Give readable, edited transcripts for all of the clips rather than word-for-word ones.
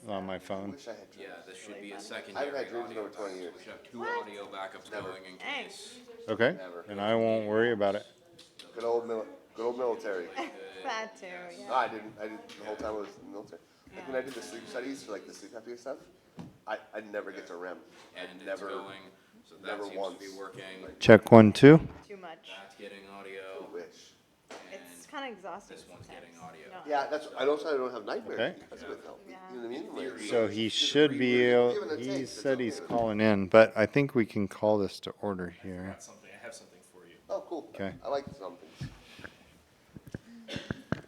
on my phone. Wish I had Yeah, dreams. this should be a I secondary haven't had dreams in audio over 20 backup. years. We should have two What? audio backups Never. going in Dang. case. Okay, Never. and I won't worry about it. Good old military. That too, No, yeah. I didn't the whole time I was in the military. Like when I did the sleep studies for like the sleep apnea stuff, I'd never get to REM. And I'd it's never, going, so that never seems to once. be working. Check 1, 2. Too much. That's getting audio, wish. It's kind of exhausting this one's sometimes. getting audio. No. Yeah, I don't have nightmares Okay. because of it though. Yeah. You know what I mean? Like, So he should be able, he said he's calling in, but I think we can call this to order here. I have something for you. oh, cool. Okay. I like something.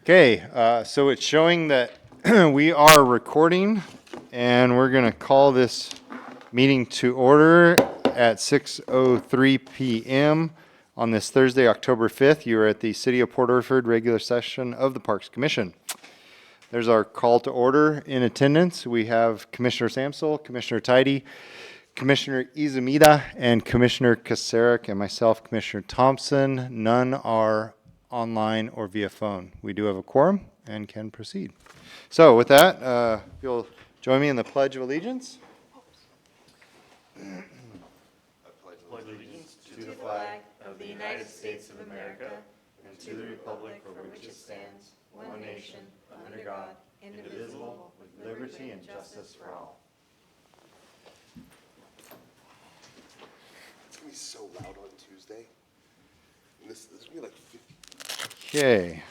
Okay, so it's showing that we are recording, and we're gonna call this meeting to order at 6:03 PM on this Thursday, October 5th. You are at the City of Port Orford regular session of the Parks Commission. There's our call to order in attendance. We have Commissioner Samsel, Commissioner Tidy, Commissioner Izumida, and Commissioner Kasarek, and myself, Commissioner Thompson. None are online or via phone. We do have a quorum and can proceed. So with that, if you'll join me in the Pledge of Allegiance. Pledge allegiance To the flag of the United States of America and to the republic for which it stands, one nation, under God, indivisible, with liberty and justice for all. It's gonna be so loud on Tuesday. And this is gonna be like 50. Okay.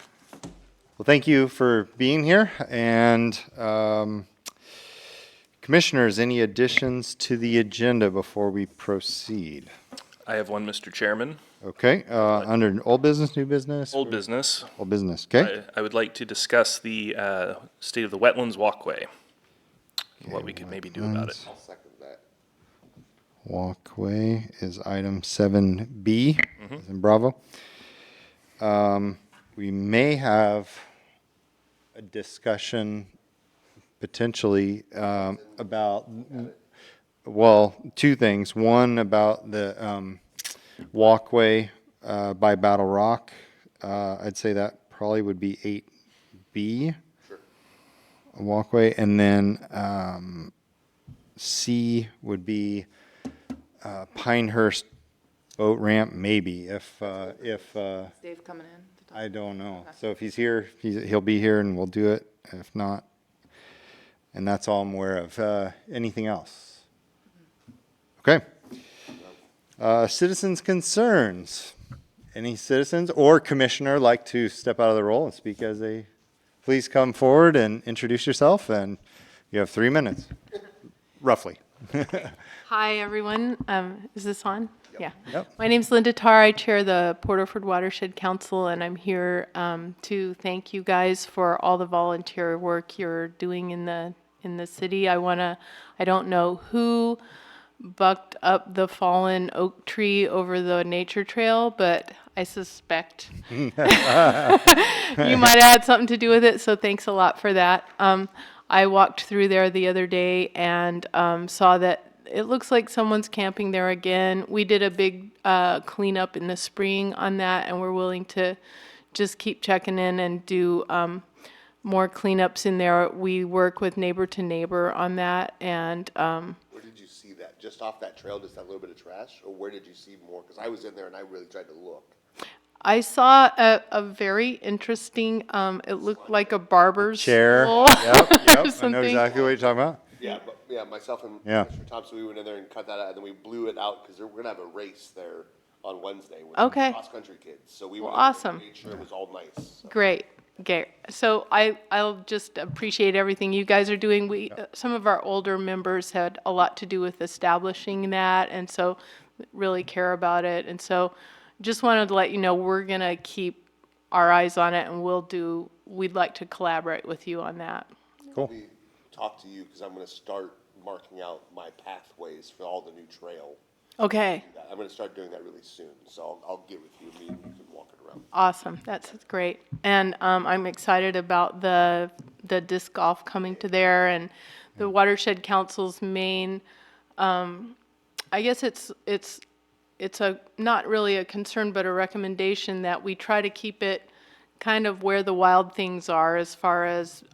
Well, thank you for being here. And commissioners, any additions to the agenda before we proceed? I have one, Mr. Chairman. Okay, under old business, new business? Old business. Old business, okay. I would like to discuss the state of the wetlands walkway. and What we could maybe do about it. wetlands. I'll second that. Walkway is item 7B, as in Bravo. We may have a discussion potentially about, well, two things. One, about the walkway by Battle Rock. I'd say that probably would be 8B. Sure. A walkway, and then C would be Pinehurst boat ramp, maybe, if Dave coming in? to talk? I don't know. So if he's here, he'll be here and we'll do it. If not, and that's all I'm aware of. Anything else? Okay. Citizens' concerns. Any citizens or commissioner like to step out of the role and speak as a, please come forward and introduce yourself, and you have 3 minutes, roughly. Hi, everyone. Is this on? Yeah. Yep. My name's Linda Tarr. I chair the Port Orford Watershed Council, and I'm here to thank you guys for all the volunteer work you're doing in the city. I don't know who bucked up the fallen oak tree over the nature trail, but I suspect you might have had something to do with it, so thanks a lot for that. I walked through there the other day and saw that it looks like someone's camping there again. We did a big cleanup in the spring on that, and we're willing to just keep checking in and do more cleanups in there. We work with Neighbor to Neighbor on that, and Where did you see that? Just off that trail, just that little bit of trash? Or where did you see more? Because I was in there and I really tried to look. I saw a very interesting, it looked like a barber's Chair. stool Yep, or I know something. exactly what you're talking about. Yeah, but myself and Yeah. Mr. Thompson, we went in there and cut that out, and then we blew it out because we're gonna have a race there on Wednesday with Okay. cross-country kids. So we Well, went in and awesome. made sure it was all nice. So. Great, great. So I'll just appreciate everything you guys are doing. Some of our older members had a lot to do with establishing that, and so really care about it. And so just wanted to let you know, we're gonna keep our eyes on it, and we'd like to collaborate with you on that. Cool. Let me talk to you because I'm gonna start marking out my pathways for all the new trail. Okay, I'm gonna start doing that really soon, so I'll get with you, and you can walk it around. awesome, that's great. And I'm excited about the disc golf coming to there, and the Watershed Council's main, I guess it's not really a concern, but a recommendation that we try to keep it kind of where the wild things are, as far as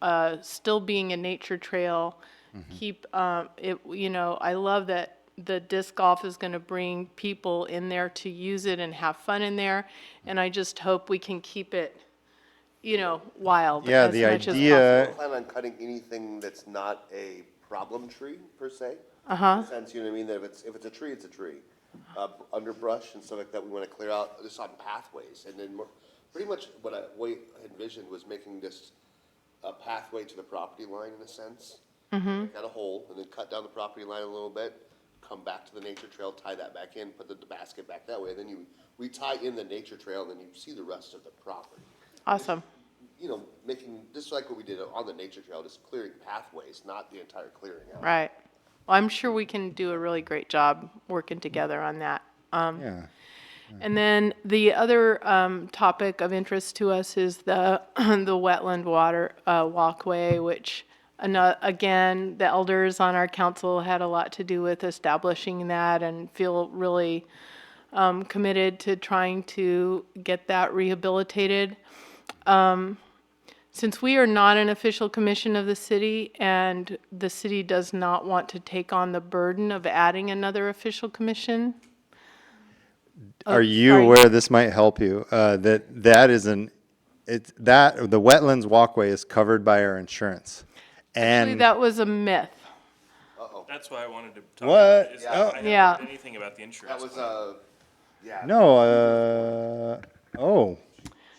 still being a nature trail keep, it, you know, I love that the disc golf is gonna bring people in there to use it and have fun in there. And I just hope we can keep it, you know, wild Yeah, as the much as idea- possible. Plan on cutting anything that's not a problem tree per se. Uh-huh. In the sense, you know what I mean, that if it's a tree, it's a tree. Underbrush and stuff like that, we wanna clear out just on pathways, and then pretty much what I envisioned was making this a pathway to the property line in a sense. Cut a hole, and then cut down the property line a little bit, come back to the nature trail, tie that back in, put the basket back that way, and then we tie in the nature trail, and then you see the rest of the property. Awesome. You know, making, just like what we did on the nature trail, just clearing pathways, not the entire clearing out. Right. Well, I'm sure we can do a really great job working together on that. Yeah. And then the other topic of interest to us is the the wetland water walkway, which again, the elders on our council had a lot to do with establishing that and feel really committed to trying to get that rehabilitated. Since we are not an official commission of the city and the city does not want to take on the burden of adding another official commission. Are you sorry. aware this might help you? That is the wetlands walkway is covered by our insurance. Actually, And that was a myth. That's why I wanted to talk. What? About it, is Oh. I haven't Yeah. heard anything about the insurance. That was, yeah. no, oh,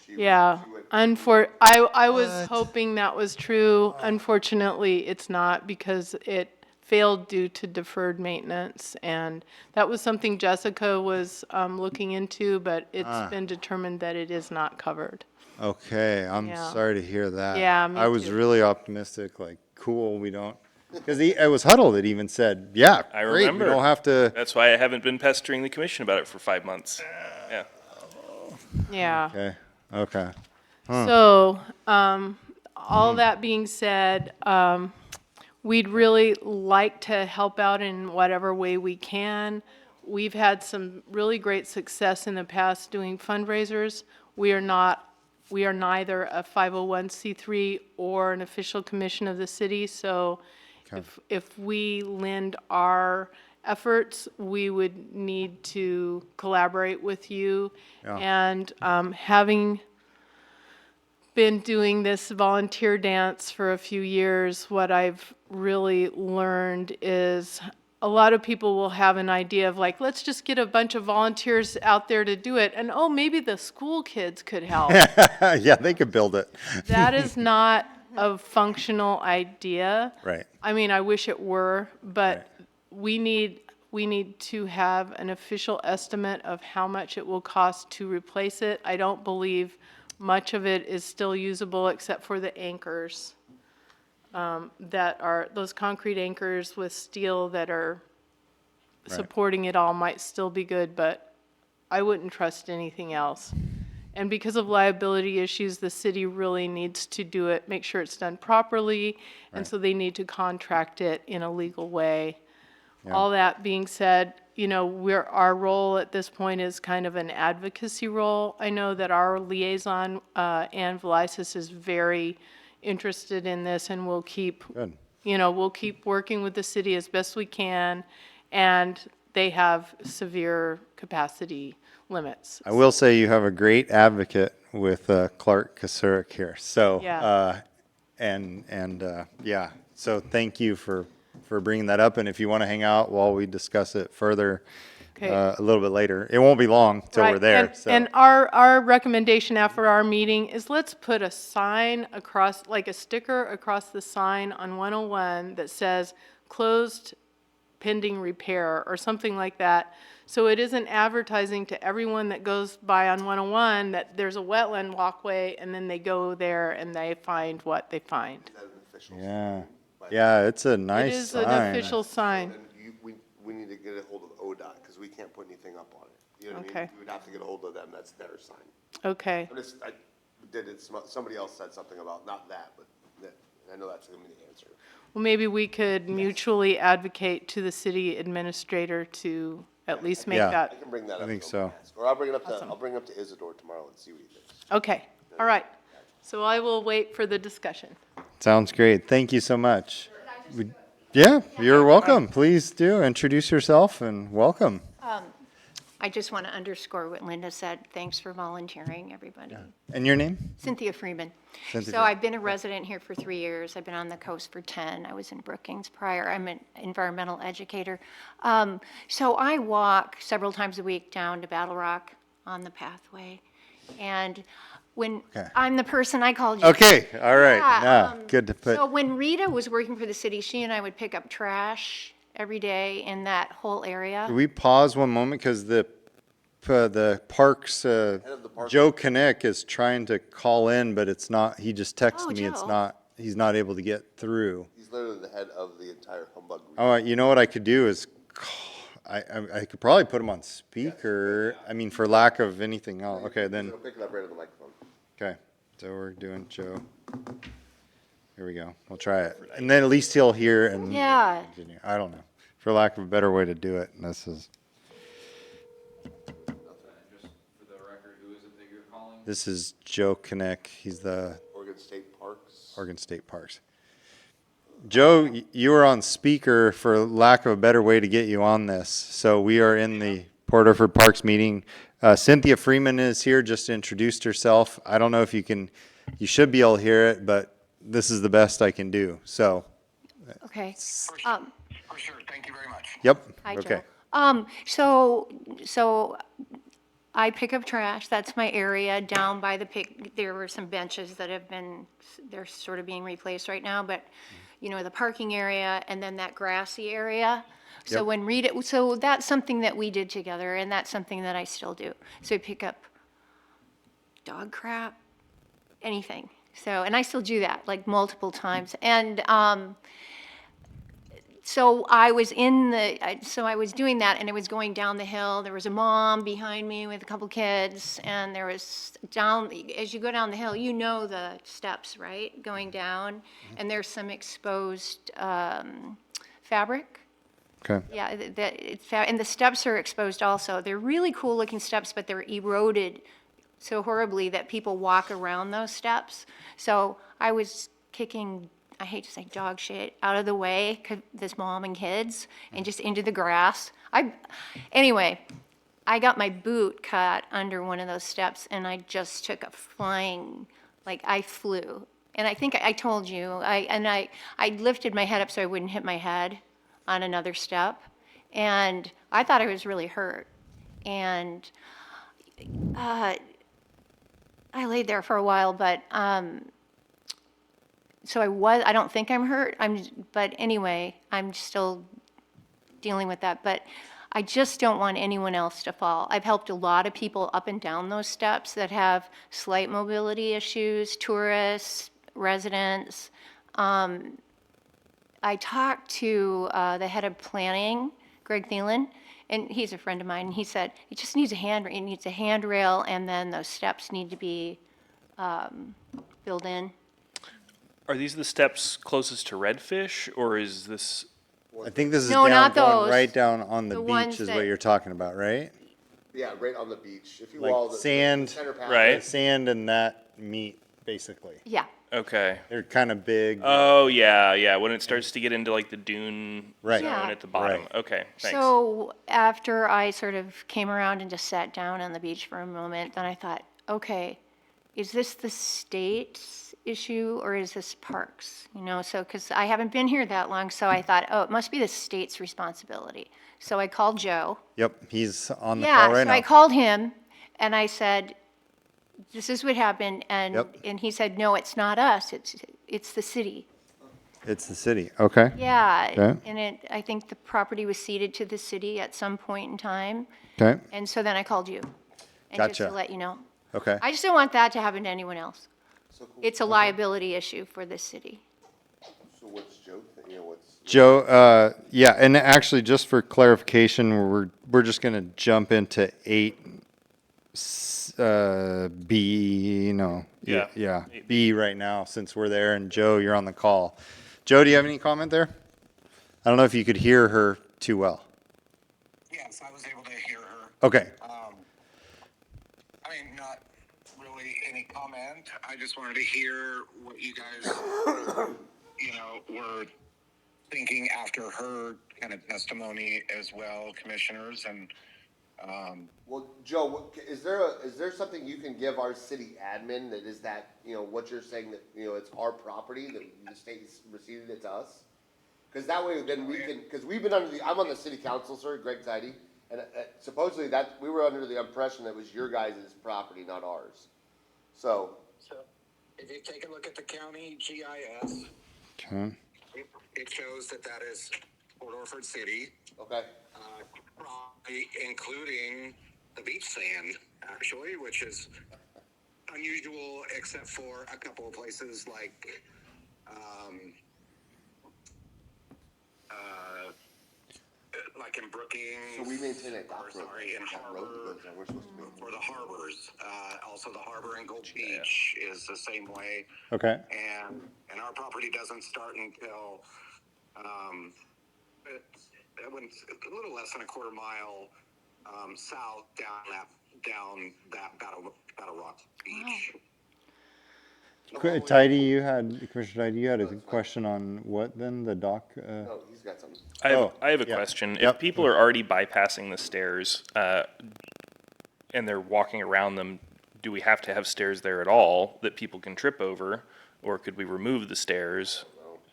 Yeah, I was hoping that was true. Unfortunately, it's not because it failed due to deferred maintenance. And that was something Jessica was looking into, but it's been determined that it is not covered. okay. I'm Yeah. sorry to hear that. Yeah, me I was too. really optimistic, like, cool, we don't, because it was Huddle that even said, yeah, I great, we remember. don't have to. That's why I haven't been pestering the commission about it for 5 months. Yeah. Yeah. Okay, okay. So, all that being said, we'd really like to help out in whatever way we can. We've had some really great success in the past doing fundraisers. We are neither a 501c3 or an official commission of the city, so if we lend our efforts, we would need to collaborate with you. Yeah. And having been doing this volunteer dance for a few years, what I've really learned is a lot of people will have an idea of like, let's just get a bunch of volunteers out there to do it, and oh, maybe the school kids could help. Yeah, they could build it. That is not a functional idea. Right. I mean, I wish it were, but we need to have an official estimate of how much it will cost to replace it. I don't believe much of it is still usable except for the anchors that are, those concrete anchors with steel that are supporting it all might still be good, but I wouldn't trust anything else. And because of liability issues, the city really needs to do it, make sure it's done properly, and so they need to contract it in a legal way. All that being said, you know, our role at this point is kind of an advocacy role. I know that our liaison, Ann Velisis, is very interested in this, and we'll keep, Good. you know, we'll keep working with the city as best we can, and they have severe capacity limits. I will say you have a great advocate with Clark Kasurik here. So, Yeah. yeah, so thank you for bringing that up. And if you want to hang out while we discuss it further Okay. a little bit later, it won't be long till we're Right, there. and- So, And our recommendation after our meeting is let's put a sign across, like a sticker across the sign on 101 that says closed pending repair or something like that. So it isn't advertising to everyone that goes by on 101 that there's a wetland walkway and then they go there and they find what they find. Is that an official? yeah, it's a It nice is sign. an official sign. And we need to get a hold of ODOT, because we can't put anything up on it. You know what I Okay. mean? We would have to get a hold of them, that's their sign. Okay, Somebody else said something about, not that, but that, I know that's gonna be the answer. well, maybe we could mutually advocate to the city administrator to at least make Yeah. I that. can bring that up. I think and so. ask. Or I'll bring it up to Isidore tomorrow and see what he thinks. Okay, all right. So I will wait for the discussion. Sounds great. Thank you so much. Yeah, you're welcome. Please do introduce yourself and welcome. I just want to underscore what Linda said. Thanks for volunteering, everybody. And your name? Cynthia Freeman. Cynthia So Freeman. I've been a resident here for 3 years. I've been on the coast for 10. I was in Brookings prior. I'm an environmental educator. So I walk several times a week down to Battle Rock on the pathway. And when, Okay. I'm the person I called you. Okay, all right. Yeah, Now, good to put. So when Rita was working for the city, she and I would pick up trash every day in that whole area. Can we pause one moment because the parks, of the park. Joe Connect is trying to call in, but it's not, he just Oh, texted me, it's Joe. not, he's not able to get through. He's literally the head of the entire humbug. Group. Oh, you know what I could do is, I could probably put him on speaker, I mean, for lack of anything else. Okay, then, He'll pick it up right on the microphone. okay, so we're doing Joe. Here we go, we'll try it. And then at least he'll hear and. Yeah. continue. I don't know, for lack of a better way to do it, and this is. Just for the record, who is it that you're calling? This is Joe Connect. He's the Oregon State Parks. Oregon State Parks. Joe, you were on speaker for lack of a better way to get you on this. So we are in the Port Orford Parks meeting. Cynthia Freeman is here, just introduced herself. I don't know if you can, you should be able to hear it, but this is the best I can do. So, Okay. For sure, thank you very much. yep, Hi, okay. Joe. So I pick up trash. That's my area down by the there were some benches that have been, they're sort of being replaced right now, but, you know, the parking area and then that grassy area. So Yep. when Rita, so that's something that we did together and that's something that I still do. So I pick up dog crap, anything. So, and I still do that like multiple times. And, so I was I was doing that and I was going down the hill. There was a mom behind me with a couple kids and there was as you go down the hill, you know the steps, right? Going down and there's some exposed fabric. Okay. Yeah, and the steps are exposed also. They're really cool looking steps, but they're eroded so horribly that people walk around those steps. So I was kicking, I hate to say dog shit, out of the way, this mom and kids, and just into the grass. Anyway, I got my boot caught under one of those steps, and I just took a flying, like I flew. And I think I told you, I lifted my head up so I wouldn't hit my head on another step, and I thought I was really hurt. And I laid there for a while, but so I don't think I'm hurt. But anyway, I'm still dealing with that. But I just don't want anyone else to fall. I've helped a lot of people up and down those steps that have slight mobility issues, tourists, residents. I talked to the head of planning, Greg Thielen, and he's a friend of mine. And he said it just needs it needs a handrail, and then those steps need to be filled in. Are these the steps closest to Redfish, or is this, I think this is No, down, not going those. right down on the The beach ones is what that- you're talking about, right? Yeah, right on the beach. If you Like all sand, the center path. Right. Sand and that meet, basically. Yeah. okay. They're kind of big. Oh, yeah, when it starts to get into like the dune Right. zone Yeah. at the bottom. Right. Okay, thanks. So after I sort of came around and just sat down on the beach for a moment, then I thought, okay, is this the state's issue or is this parks? You know, so, because I haven't been here that long, so I thought, oh, it must be the state's responsibility. So I called Joe. Yep, he's on the Yeah, call right so now. I called him and I said, this is what happened. Yep. And he said, no, it's not us, it's the city. It's the city, okay. Yeah, Okay. and I think the property was ceded to the city at some point in time. Okay, And so then I called you. And just Gotcha. to let you know. okay. I just don't want that to happen to anyone else. So cool. It's a liability issue for the city. So what's Joe think? You know, what's Joe, yeah, and actually, just for clarification, we're just gonna jump into 8, B, no. Yeah. Yeah, B right now, since we're there, and Joe, you're on the call. Joe, do you have any comment there? I don't know if you could hear her too well. Yes, I was able to hear her. Okay, I mean, not really any comment. I just wanted to hear what you guys, were thinking after her kind of testimony as well, commissioners, and, Well, Joe, is there something you can give our city admin that is that, what you're saying that, it's our property, that the state's receiving it to us? Cause that way then we can, cause we've been I'm on the city council, sir, Greg Tidy, and supposedly we were under the impression that it was your guys' property, not ours. So, so if you take a look at the county GIS, Okay. it shows that is Port Orford City, okay, probably including the beach sand, actually, which is unusual except for a couple of places like, like in Brookings. so we maintain a dock or, road. sorry, in that road Harbor. that goes there, we're supposed to maintain. For the harbors, also the harbor in Gold Beach is the same way. Okay. And our property doesn't start until, it went a little less than a quarter mile, south down that Battle Rock Beach. Tidy, Commissioner Tidy, you had a question on what then, the dock? Oh, he's got something. I have a yeah. question. Yep. If people are already bypassing the stairs, and they're walking around them, do we have to have stairs there at all that people can trip over? Or could we remove the stairs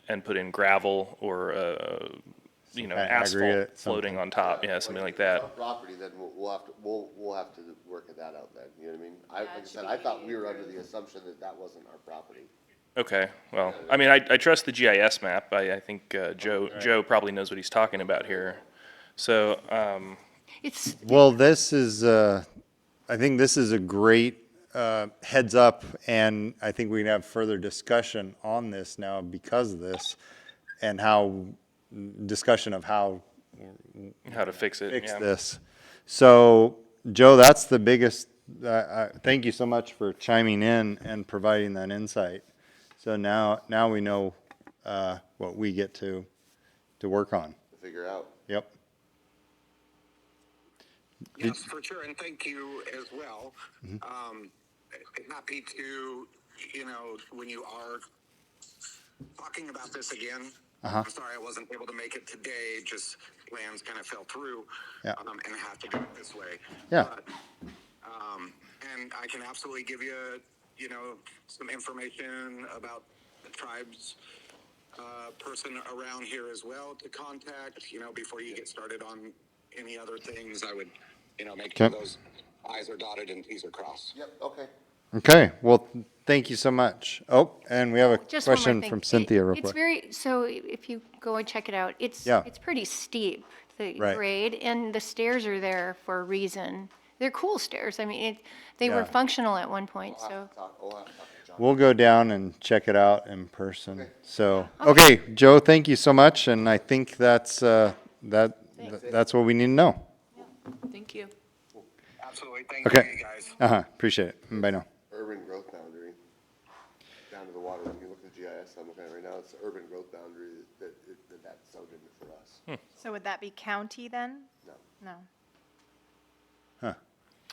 and put in gravel or, Kind of asphalt aggregate, floating on top? Yeah, something like that. Our property, then we'll have to work that out then, you know what I mean? Like I said, I thought we were under the assumption that wasn't our property. Okay, well, I mean, I trust the GIS map. I think, Joe probably knows what he's talking about here. So, It's, Well, this is, I think this is a great heads up, and I think we can have further discussion on this now because of this, and discussion of how how to fix it, fix yeah. this. So, Joe, that's the biggest, thank you so much for chiming in and providing that insight. So now we know what we get to work on. To figure out. Yep. Yes, for sure, and thank you as well. Happy to, when you are talking about this again, I'm sorry I wasn't able to make it today, just plans kind of fell through. Yeah. And I have to do it this way. Yeah. But, and I can absolutely give you, some information about the tribes person around here as well to contact, before you get started on any other things. I would, make sure Okay. those I's are dotted and T's are crossed. Yep, okay. Okay, well, thank you so much. Oh, and we have a just one more question thing. from Cynthia real It's quick. very, so if you go and check it out, Yeah. it's pretty steep, the Right. grade, and the stairs are there for a reason. They're cool stairs. I mean, they were Yeah. functional at one point, so. We'll have to talk to John. We'll go down and check it out in person. So, okay, Joe, thank you so much, and I think that's that's what we need to know. Thank you. Absolutely. Thank Okay. you, guys. Appreciate it. Bye now. Urban growth boundary, down to the water, when you look at the GIS, I'm looking at it right now, it's the urban growth boundary that's zoned in for us. So would that be county then? No. No.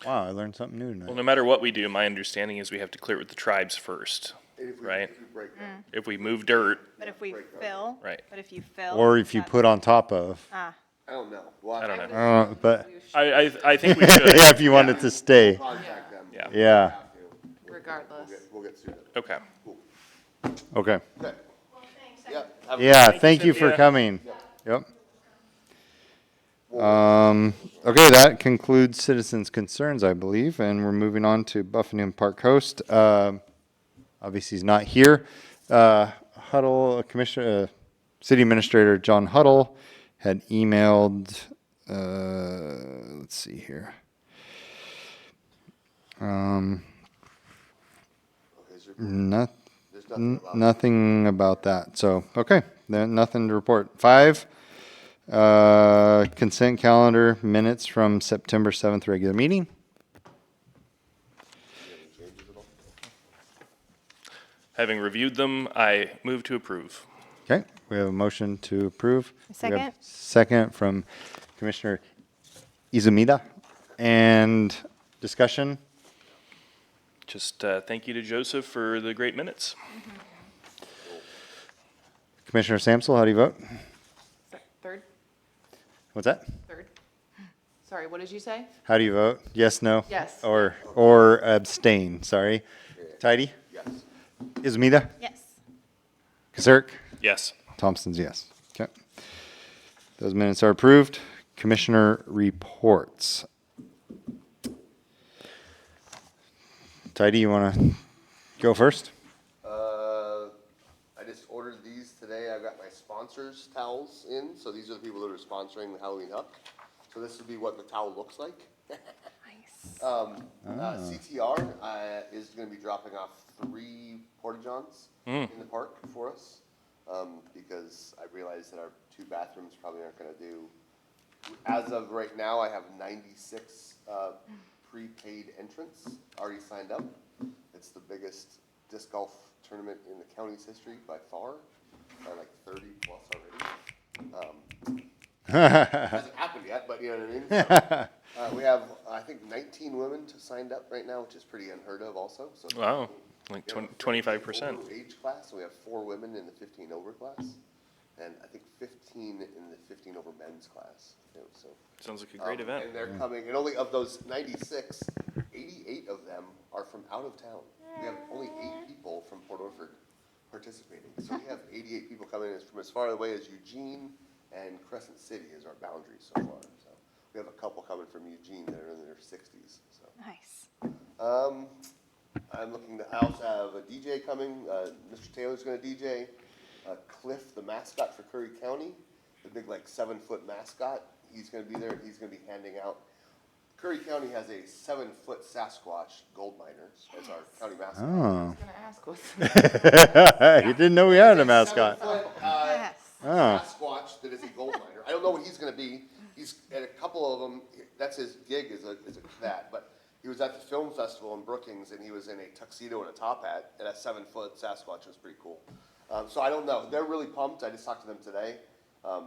Wow, I learned something new Well, tonight. no matter what we do, my understanding is we have to clear it with the tribes first. And if we- Right. If we break that, If we move dirt, But if we break ground. fill? Right. But if you fill? Or if you that- put on top of, Ah, I don't know. We'll I have don't to know. but, I think we should. yeah, if you want it to stay. Contact them. Yeah. Yeah, Regardless. We'll get sued. Okay. okay. Okay. Yep. have a- Yeah, thank you for Cynthia. coming. Yep. Okay, that concludes citizens' concerns, I believe, and we're moving on to Buffington Park Coast. Obviously, he's not here. Huddle, City Administrator John Huddle had emailed, let's see here. Okay, is there- There's nothing about Nothing about that, so, okay, then nothing to report. 5, consent calendar minutes from September 7th regular meeting. Having reviewed them, I move to approve. Okay, we have a motion to approve. We have Second. Second from Commissioner Izumida. And discussion? Just thank you to Joseph for the great minutes. Commissioner Samsel, how do you vote? What's that? Third. Sorry, what did you say? How do you vote? Yes, no? Yes. Or abstain, sorry. Tidy? Yes. Izumida? Yes. Kazirk? Yes. Thompson's yes. Okay. Those minutes are approved. Commissioner reports. Tidy, you want to go first? I just ordered these today. I've got my sponsors towels in, so these are the people that are sponsoring the Halloween Huck. So this would be what the towel looks like. Nice. CTR is going to be dropping off 3 porta-johns in the park for us, because I realized that our 2 bathrooms probably aren't going to do. As of right now, I have 96 prepaid entrants already signed up. It's the biggest disc golf tournament in the county's history by far, by like 30 plus already. Hasn't happened yet, but you know what I mean? So, we have, I think, 19 women signed up right now, which is pretty unheard of also. So it's Wow. pretty Like cool. We have a 25%. over age class, so we have 4 women in the 15 over class, and I think 15 in the 15 over men's class. You know, so. Sounds like a great event. And they're coming, and only of those 96, 88 of them are from out of town. We have only 8 people from Port Orford participating. So we have 88 people coming in from as far away as Eugene and Crescent City is our boundary so far. So we have a couple coming from Eugene that are in their 60s. So Nice. I'm looking to, I also have a DJ coming. Mr. Taylor's going to DJ. Cliff, the mascot for Curry County, the big like 7-foot mascot. He's going to be there. He's going to be handing out. Curry County has a 7-foot Sasquatch gold miner as our county mascot. Oh. Gonna ask what's. You didn't know we had a mascot. 7-foot, Yes. Oh. Sasquatch that is a gold miner. I don't know what he's going to be. He's at a couple of them. That's his gig is that. But he was at the film festival in Brookings and he was in a tuxedo and a top hat. And a 7-foot Sasquatch was pretty cool. So I don't know. They're really pumped. I just talked to them today.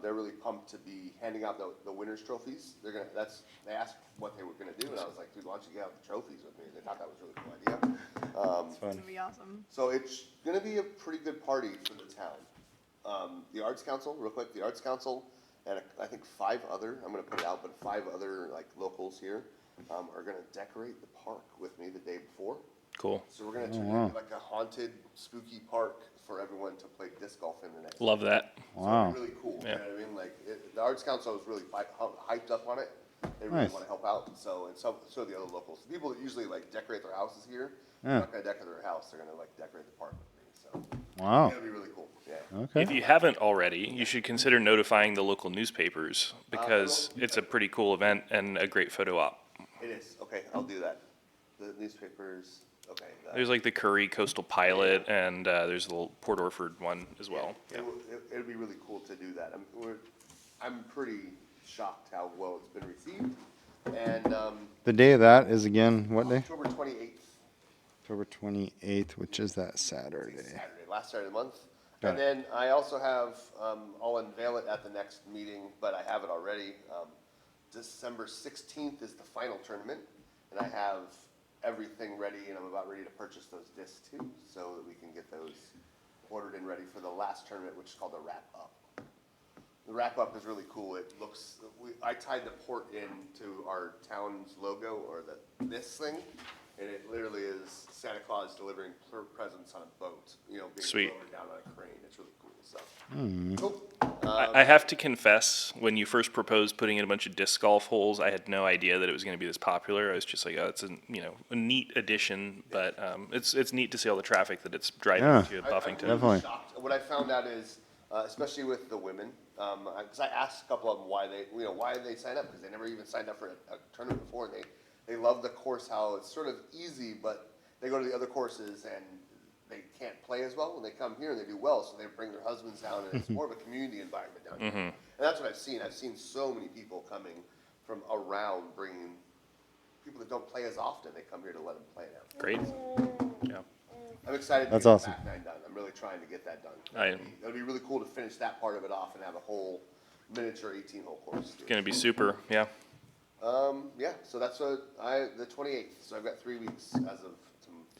They're really pumped to be handing out the winners trophies. They asked what they were gonna do, and I was like, dude, why don't you get out the trophies with me? They thought that was a really cool idea. It's gonna be awesome. So it's gonna be a pretty good party for the town. The Arts Council, real quick, the Arts Council, and I think 5 other, I'm gonna put it out, but 5 other like locals here, are gonna decorate the park with me the day before. Cool. So we're gonna turn it into like a haunted, spooky park for everyone to play disc golf in the next. Love that. So Wow. it'd be really cool, you Yeah. know what I mean? Like, the Arts Council is really hyped up on it. They really Nice. wanna help out, so, and so are the other locals. The people that usually like decorate their houses here, Yeah. they're not gonna decorate their house, they're gonna like decorate the park with me, so. Wow. It'll be really cool, yeah. If Okay. you haven't already, you should consider notifying the local newspapers because it's a pretty cool event and a great photo op. It is, okay, I'll do that. The newspapers, okay. There's like the Curry Coastal Pilot and there's the little Port Orford one as well. Yeah. It'd be really cool to do that. I'm pretty shocked how well it's been received, and, The day of that is again, what day? October 28th. October 28th, which is that Saturday. Saturday, last Saturday of the month. Got And then I also have, I'll unveil it at the next meeting, but I have it already. December 16th is the final tournament, and I have everything ready, and I'm about ready to purchase those discs too, so that we can get those ordered and ready for the last tournament, which is called the Wrap Up. The Wrap Up is really cool. It looks, I tied the port into our town's logo, or this thing, and it literally is Santa Claus delivering presents on a boat, you know, being Sweet. lowered down on a crane. It's really cool, so. Hmm. Cool. I have to confess, when you first proposed putting in a bunch of disc golf holes, I had no idea that it was going to be this popular. I was just like, oh, it's a neat addition, but it's neat to see all the traffic that it's driving Yeah. to I'm Buffington. really Definitely. shocked. What I found out is, especially with the women, because I asked a couple of them why they signed up, because they never even signed up for a tournament before. And they love the course, how it's sort of easy, but they go to the other courses and they can't play as well. When they come here and they do well, so they bring their husbands down, and it's more of a community environment down here. And that's what I've seen. I've seen so many people coming from around, bringing people that don't play as often. They come here to let them play now. Great. Yeah. I'm excited to That's get awesome. the back nine done. I'm really trying to get that done. I- It'd be really cool to finish that part of it off and have a whole miniature 18-hole course. It's going to be super. Yeah. Yeah, so that's the 28th, so I've got 3 weeks as of.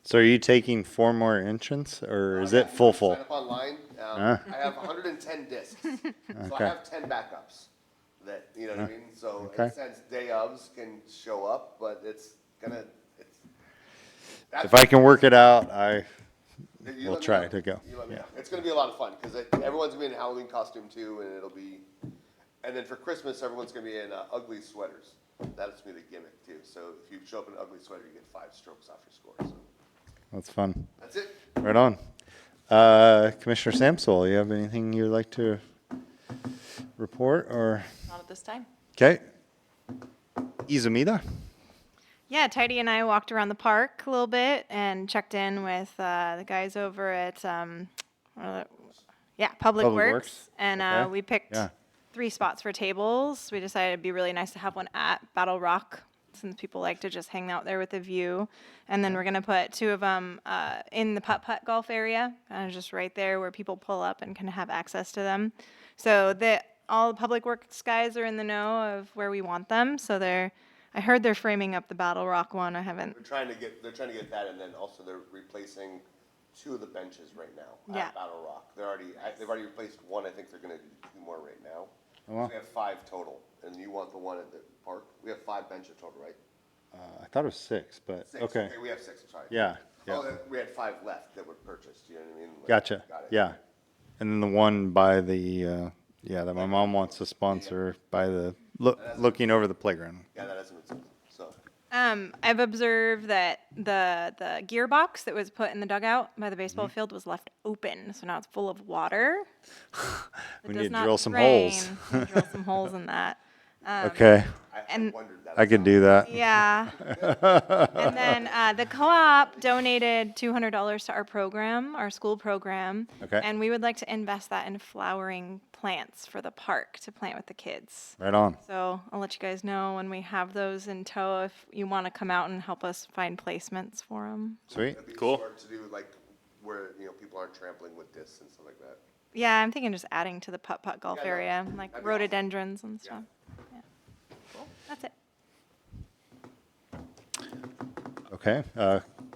So are you taking 4 more entrants, or is it full? Sign up online. I have 110 discs, so I Okay. have 10 backups. that, you know what I mean? So in Okay. a sense, day ofs can show up, but it's gonna, it's. If I can work it out, I You will let me try know. to go. You let me Yeah. know. It's gonna be a lot of fun, because everyone's gonna be in a Halloween costume too, and it'll be, and then for Christmas, everyone's gonna be in ugly sweaters. That's gonna be the gimmick too, so if you show up in an ugly sweater, you get 5 strokes off your score, so. That's fun. That's it. Right on. Commissioner Samsel, you have anything you'd like to report or? Not at this time. Okay. Izumida? Yeah, Tidy and I walked around the park a little bit and checked in with the guys over at Public Public Works. Works, And okay, we picked yeah. 3 spots for tables. We decided it'd be really nice to have one at Battle Rock since people like to just hang out there with a view. And then we're gonna put 2 of them in the putt-putt golf area, kind of just right there where people pull up and can have access to them. So all the Public Works guys are in the know of where we want them. So I heard they're framing up the Battle Rock one. I haven't. They're trying to get that, and then also they're replacing 2 of the benches right now Yeah. at Battle Rock. They've already replaced 1, I think they're gonna do 2 more right now. Oh, wow. So we have 5 total, and you want the one at the park? We have 5 benches total, right? I thought it was 6, but 6. okay. We have 6, I'm sorry. Yeah, Oh, yeah. then we had 5 left that were purchased, you know what I mean? Like, Gotcha. got it. Yeah. And then the one by the, that my mom wants to sponsor by the, looking over the playground. Yeah, that hasn't been sold, so. I've observed that the gearbox that was put in the dugout by the baseball Mm-hmm. field was left open, so now it's full of water. It We does need to not drill some rain. holes. Drill some holes in that. Okay, I And- wondered that. I could do that. Yeah. And then the co-op donated $200 to our program, our school program. Okay. And we would like to invest that in flowering plants for the park to plant with the kids. Right on. So I'll let you guys know when we have those in tow if you want to come out and help us find placements for them. Sweet. That'd be Cool. smart to do, like, where, you know, people aren't trampling with discs and stuff like that. Yeah, I'm thinking just adding to the putt-putt golf Yeah, no, area, like that'd be awesome. rhododendrons and stuff. Yeah. Cool. That's it. Okay,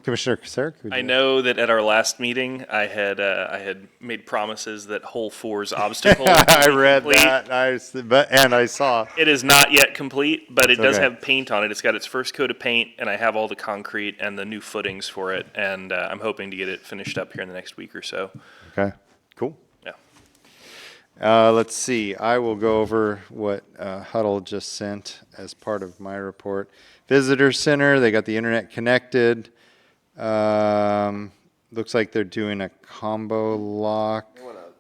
Commissioner Sarek? would I you- know that at our last meeting, I had made promises that hole 4's obstacle. would I be read complete. that, and I saw. It is not yet complete, but it does okay. have paint on it. It's got its first coat of paint, and I have all the concrete and the new footings for it, and I'm hoping to get it finished up here in the next week or so. Okay, cool. Yeah. Let's see, I will go over what Huddle just sent as part of my report. Visitor Center, they got the internet connected. Looks like they're doing a combo lock,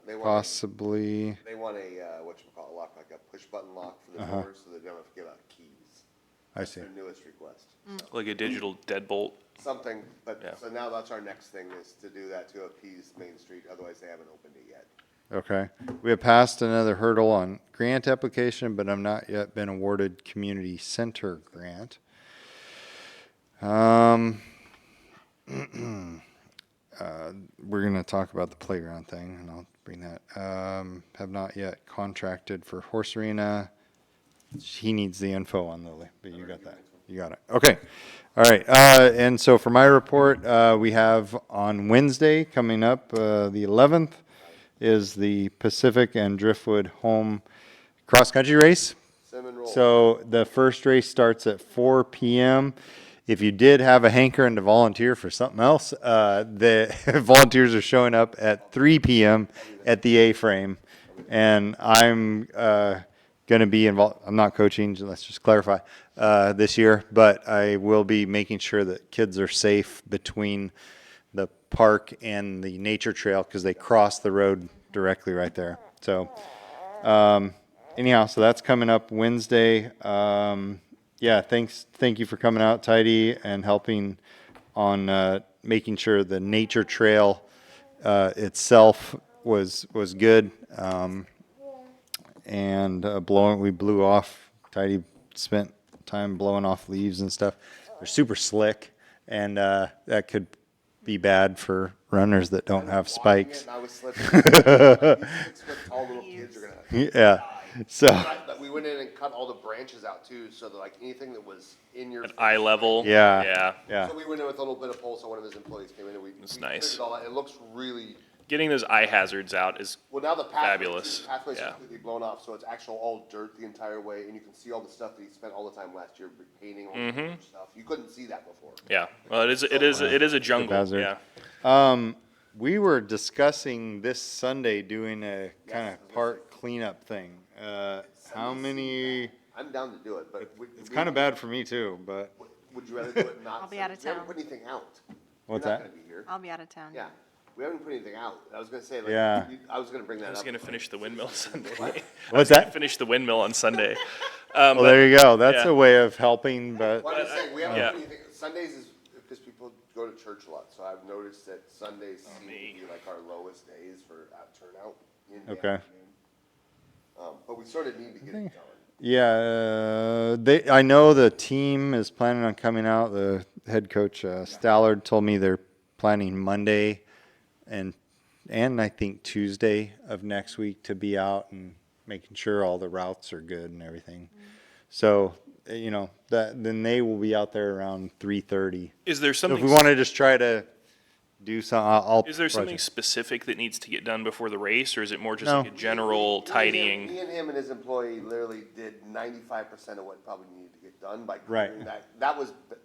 They want possibly. a whatchamacallit, lock, like a push button lock for the Uh-huh. doors, so they don't have to give out keys. I That's see. their newest request. Like a digital deadbolt. Something, but, Yeah. so now that's our next thing, is to do that to appease Main Street, otherwise they haven't opened it yet. Okay. We have passed another hurdle on grant application, but I'm not yet been awarded community center grant. We're gonna talk about the playground thing, and I'll bring that. Have not yet contracted for horse arena. He needs the info on Lily, but you got that. You got it. Okay. All right. And so for my report, we have on Wednesday coming up, the 11th, is the Pacific and Driftwood Home Cross Country Race. Cinnamon roll. So the first race starts at 4 p.m. If you did have a hankering to volunteer for something else, the volunteers are showing up at 3 p.m. at the A-frame. And I'm going to be involved. I'm not coaching, let's just clarify, this year, but I will be making sure that kids are safe between the park and the nature trail because they cross the road directly right there. So anyhow, so that's coming up Wednesday. Yeah, thank you for coming out, Tidy, and helping on making sure the nature trail itself was good. And we blew off. Tidy spent time blowing off leaves and stuff. They're super slick, and that could be bad for runners that don't have spikes. And I was slipping. 6-foot tall little kids are gonna. Yeah. So But we went in and cut all the branches out too, so that like anything that was in your. At eye level. Yeah. Yeah. yeah. So we went in with a little bit of pole, so one of his employees came in and we That's we nice. figured it all out. It looks really getting those eye hazards out is Well, now the Fabulous, pathway's yeah. completely blown off, so it's actual all dirt the entire way, and you can see all the stuff that he spent all the time last year painting all the stuff. You couldn't see that before. yeah. Well, it is a jungle. hazard. Yeah. We were discussing this Sunday doing a kind of park cleanup thing. How many, I'm down to do it, but. it's kind of bad for me too, but, Would you rather do it not? I'll be out of We haven't town. put anything out. What's You're not that? gonna be here. I'll be out of town. Yeah, we haven't put anything out. I was gonna say, like, Yeah. I was gonna bring that I up. was gonna finish the windmill Sunday. what's that? Finish the windmill on Sunday. Well, there you go. That's yeah. a way of helping, but, Well, I'm just saying, we haven't Yeah. put anything, Sundays is, because people go to church a lot, so I've noticed that Sundays seem me. to be like our lowest days for turnout in the Okay. afternoon. But we sort of need to get it going. yeah, I know the team is planning on coming out. The head coach, Stallard, told me they're planning Monday and I think Tuesday of next week to be out and making sure all the routes are good and everything. So, you know, then they will be out there around 3:30. Is there So something? if we want to just try to do some, I'll. Is there something project. specific that needs to get done before the race, or is it more just No. like a general tidying? Me and him and his employee literally did 95% of what probably needed to get done by Right. clearing that. That was big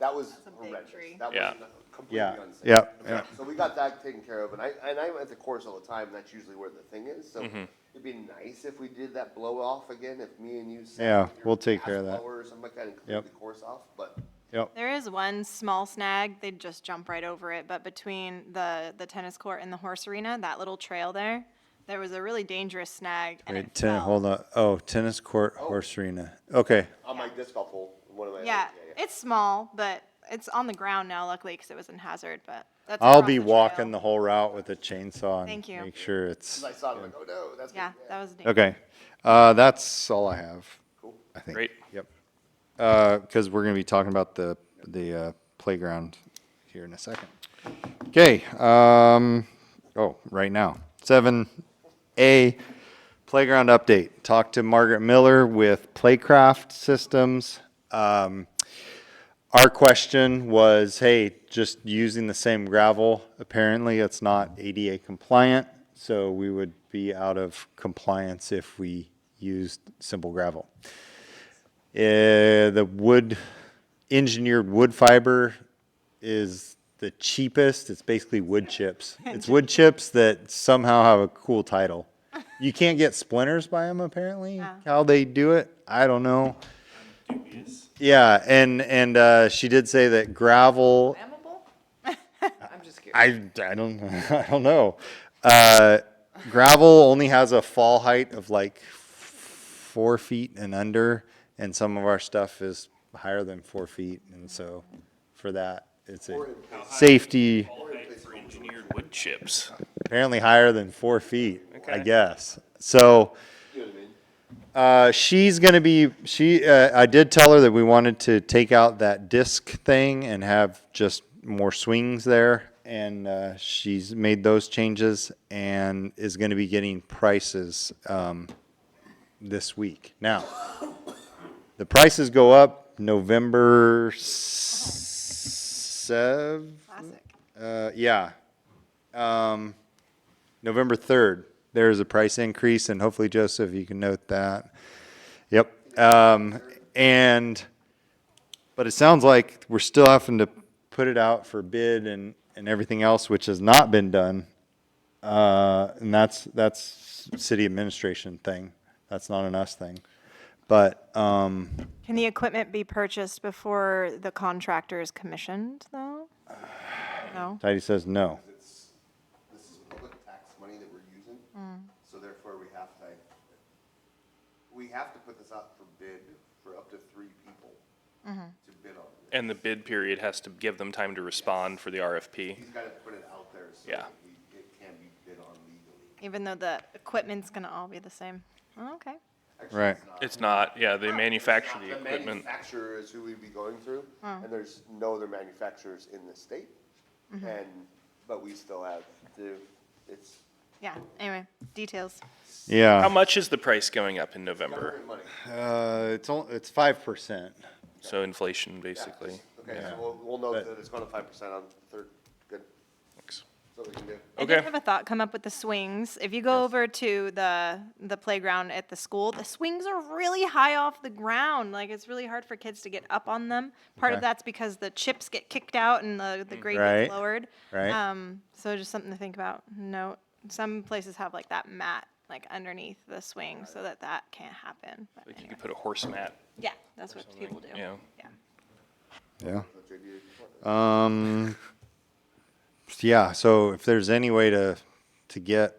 horrendous. tree. That Yeah. was completely Yeah, unsafe. yep, yep. So we got that taken care of, and I'm at the course all the time, and that's usually where the thing is, so Mm-hmm. it'd be nice if we did that blow off again, if me and you. sat Yeah, with your we'll take gas care of that. blower Or something like that and clean Yep. the course off, but Yep. There is one small snag, they'd just jump right over it, but between the tennis court and the horse arena, that little trail there, there was a really dangerous snag and Wait, it fell. hold on. Oh, tennis court, horse arena. Okay. on my disc golf hole, one of my. Yeah, it's small, but it's on the ground now luckily because it was in hazard, but that's I'll across be the walking trail. the whole route with a chainsaw and Thank you. make sure it's, I saw it, I'm like, oh no, that's. Yeah, good. that was dangerous. okay. That's all I have, I think. Great. Yep. Because we're going to be talking about the playground here in a second. Okay, right now, 7A, playground update. Talked to Margaret Miller with Playcraft Systems. Our question was, hey, just using the same gravel, apparently it's not ADA compliant, so we would be out of compliance if we used simple gravel. The engineered wood fiber is the cheapest. It's basically wood chips. It's wood chips that somehow have a cool title. You can't get splinters by them, apparently. How they do it, I don't know. Yeah, and she did say that gravel. I don't I don't know. Gravel only has a fall height of like 4 feet and under, and some of our stuff is higher than 4 feet, and so for that, it's a safety. For engineered wood chips. Apparently higher than 4 feet, I guess. So, she's gonna be, I did tell her that we wanted to take out that disc thing and have just more swings there. And, she's made those changes and is gonna be getting prices, this week. Now, the prices go up November 7th. Classic. Yeah. November 3rd, there's a price increase, and hopefully, Joseph, you can note that. Yep. But it sounds like we're still having to put it out for bid and everything else, which has not been done. And that's city administration thing. That's not an us thing. But, Can the equipment be purchased before the contractor is commissioned, though? No? Tidy says no. This is public tax money that we're using, so therefore we have to put this out for bid for up to 3 people to bid on it. And the bid period has to give them time to respond for the RFP. He's gotta put it out there so Yeah. that it can be bid on legally. Even though the equipment's gonna all be the same? Oh, okay. Right. It's not, yeah, they manufacture the The equipment. manufacturer is who we'd be going through, and there's no other manufacturers in the state. But we still have to, it's Yeah, anyway, details. How Yeah. much is the price going up in November? government money. It's 5%. So inflation, basically. Okay, Yeah. so we'll note But- that it's going to 5% on the third, good. Thanks. So what we can do. I Okay. did have a thought come up with the swings. If you go over to the playground at the school, the swings are really high off the ground. Like it's really hard for kids to get up on them. Part of Okay. that's because the chips get kicked out and the grade Right, gets lowered. right. So just something to think about. Note some places have like that mat like underneath the swing so that can't happen. But Like you anyway. could put a horse mat, Yeah, that's what people do. you know. Yeah. Yeah. Yeah, so if there's any way to get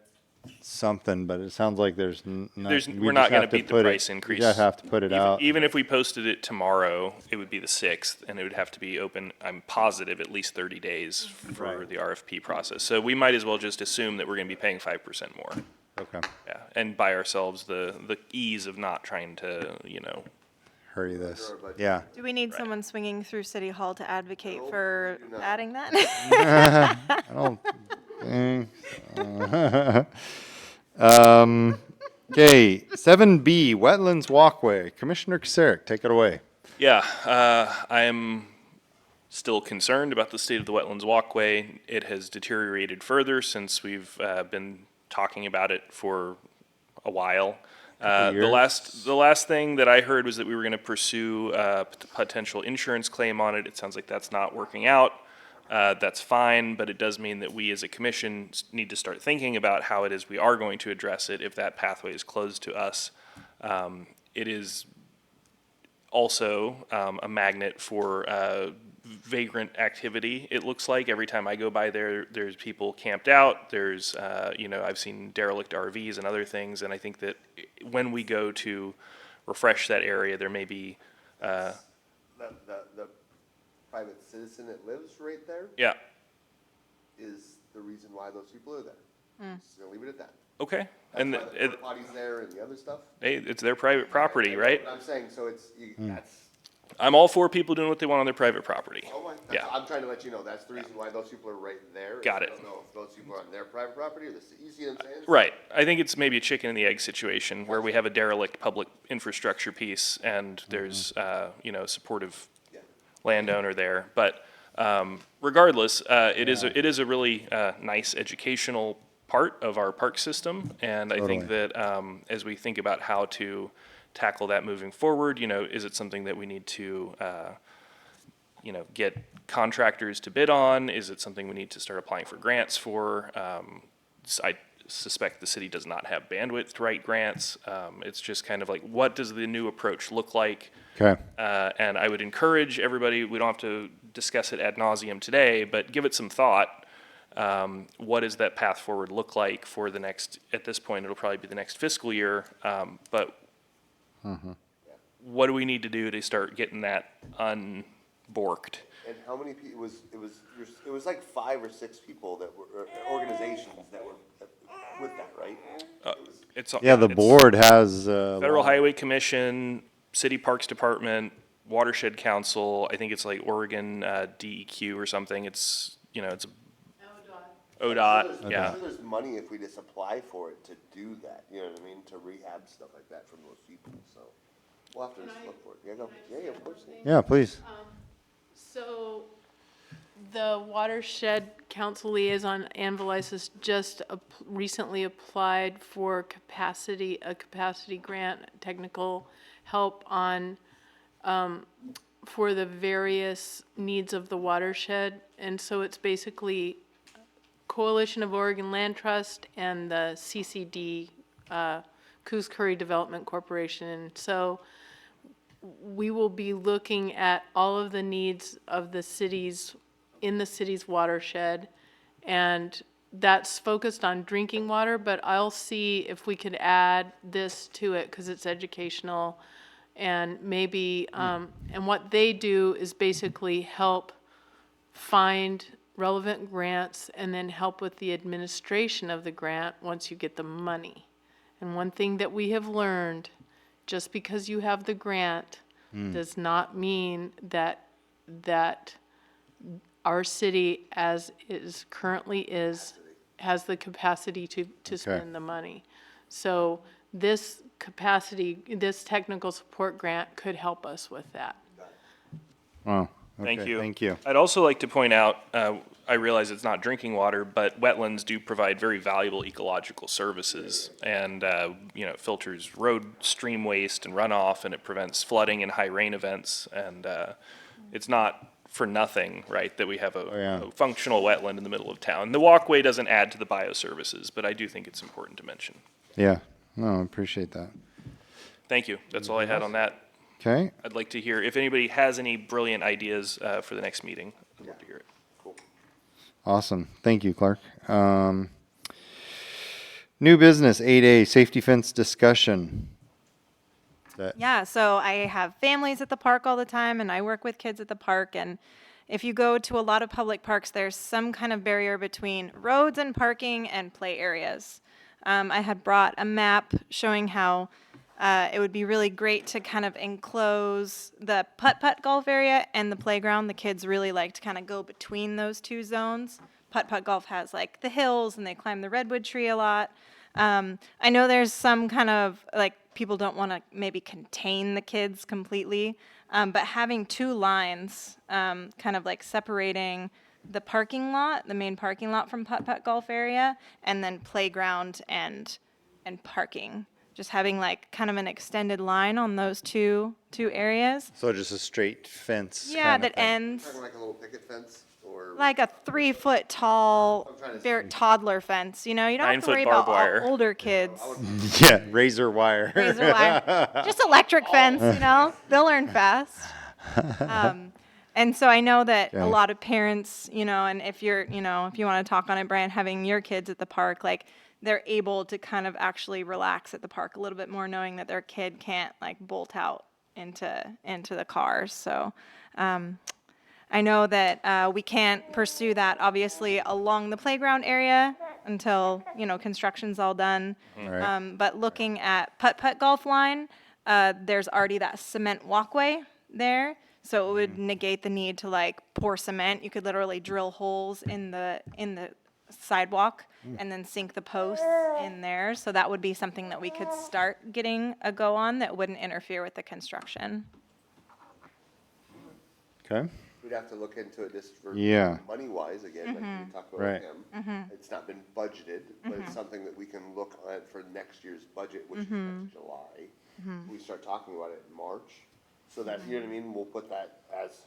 something, but it sounds like there's We're not gonna beat the price increase. We just have to put it out. Even if we posted it tomorrow, it would be the 6th, and it would have to be open, I'm positive, at least 30 days for Right. the RFP process. So we might as well just assume that we're gonna be paying 5% more. Okay, Yeah, and buy ourselves the ease of not trying to, hurry this. Yeah. Do we need someone swinging through City Hall to advocate for we do not. adding that? I don't think so. Okay, 7B, Wetlands Walkway. Commissioner Kasarek, take it away. Yeah, I am still concerned about the state of the wetlands walkway. It has deteriorated further since we've been talking about it for a while. The last thing that I heard was that we were going to pursue a potential insurance claim on it. It sounds like that's not working out. That's fine, but it does mean that we as a commission need to start thinking about how it is we are going to address it if that pathway is closed to us. It is also a magnet for vagrant activity. It looks like every time I go by there, there's people camped out. There's, I've seen derelict RVs and other things, and I think that when we go to refresh that area, there may be, The private citizen that lives right there yeah, is the reason why those people are there. Just gonna leave it at that. okay. That's And why the porta potties there and the other stuff. hey, it's their private property, right? But I'm saying, so it's, that's, I'm all for people doing what they want on their private property. oh my, Yeah. I'm trying to let you know, that's the reason why those people are right there. is Got I it. don't know if those people are on their private property or you see what I'm saying? Right. I think it's maybe a chicken and the egg situation where we have a derelict public infrastructure piece and there's, a supportive Yeah. landowner there. But regardless, it is a really nice educational part of our park system. And I think that as we think about how to tackle that moving forward, is it something that we need to, get contractors to bid on? Is it something we need to start applying for grants for? I suspect the city does not have bandwidth to write grants. It's just kind of like, what does the new approach look like? Okay, And I would encourage everybody, we don't have to discuss it ad nauseum today, but give it some thought. What does that path forward look like for the next, at this point, it'll probably be the next fiscal year. But what do we need to do to start getting that unborked? And how many people, it was like 5 or 6 people that were, organizations that were with that, right? yeah, the board has, Federal Highway Commission, City Parks Department, Watershed Council, I think it's like Oregon DEQ or something. It's, it's ODOT, yeah. I'm sure there's money if we just apply for it to do that, you know what I mean, to rehab stuff like that from those people, so. We'll have to just look for it. Yeah, go, yeah, of course. yeah, please. So the Watershed Council Liaison, Ann Velisis, just recently applied for a capacity grant, technical help on, for the various needs of the watershed. And so it's basically Coalition of Oregon Land Trust and the CCD, Coos Curry Development Corporation. And so we will be looking at all of the needs of the cities, in the city's watershed. And that's focused on drinking water, but I'll see if we could add this to it because it's educational. And maybe, and what they do is basically help find relevant grants and then help with the administration of the grant once you get the money. And one thing that we have learned, just because you have the grant does not mean that our city as is currently has the capacity to spend the money. So this technical support grant could help us with that. Wow, Thank Okay, you. thank you. I'd also like to point out, I realize it's not drinking water, but wetlands do provide very valuable ecological services. And, it filters road stream waste and runoff, and it prevents flooding and high rain events. And it's not for nothing, right, that we have yeah. a functional wetland in the middle of town. The walkway doesn't add to the bioservices, but I do think it's important to mention. Yeah, no, I appreciate that. Thank you. That's all I had on that. Okay, I'd like to hear, if anybody has any brilliant ideas for the next meeting, I'd love to hear it. awesome. Thank you, Clark. New business, 8A, safety fence discussion. Yeah, so I have families at the park all the time, and I work with kids at the park. And if you go to a lot of public parks, there's some kind of barrier between roads and parking and play areas. I had brought a map showing how it would be really great to kind of enclose the putt-putt golf area and the playground. The kids really like to kind of go between those two zones. Putt-putt golf has like the hills, and they climb the redwood tree a lot. I know there's some kind of, like, people don't want to maybe contain the kids completely, but having two lines, kind of like separating the parking lot, the main parking lot from putt-putt golf area, and then playground and parking. Just having like kind of an extended line on those two areas. So just a straight fence. Yeah, kinda that thing. ends Talking like a little picket fence or? like a 3-foot tall I'm trying to very toddler fence. You know, you don't have to 9-foot worry about barbed wire. older kids. Yeah, razor wire. Razor wire. Just electric fence, you know, they'll learn fast. And so I know that Okay. a lot of parents, you know, and if you're, you know, if you want to talk on it, Brian, having your kids at the park, like they're able to kind of actually relax at the park a little bit more, knowing that their kid can't like bolt out into the cars. So I know that we can't pursue that obviously along the playground area until, you know, construction's all done. Right. But looking at putt-putt golf line, there's already that cement walkway there. So it would negate the need to like pour cement. You could literally drill holes in the sidewalk and then sink the posts in there. So that would be something that we could start getting a go on that wouldn't interfere with the construction. Okay, We'd have to look into it just for Yeah. money-wise, again, like we talked about Right. him. It's not been budgeted, but it's something that we can look at for next year's budget, which is next July. We start talking about it in March, so that, you know what I mean, we'll put that as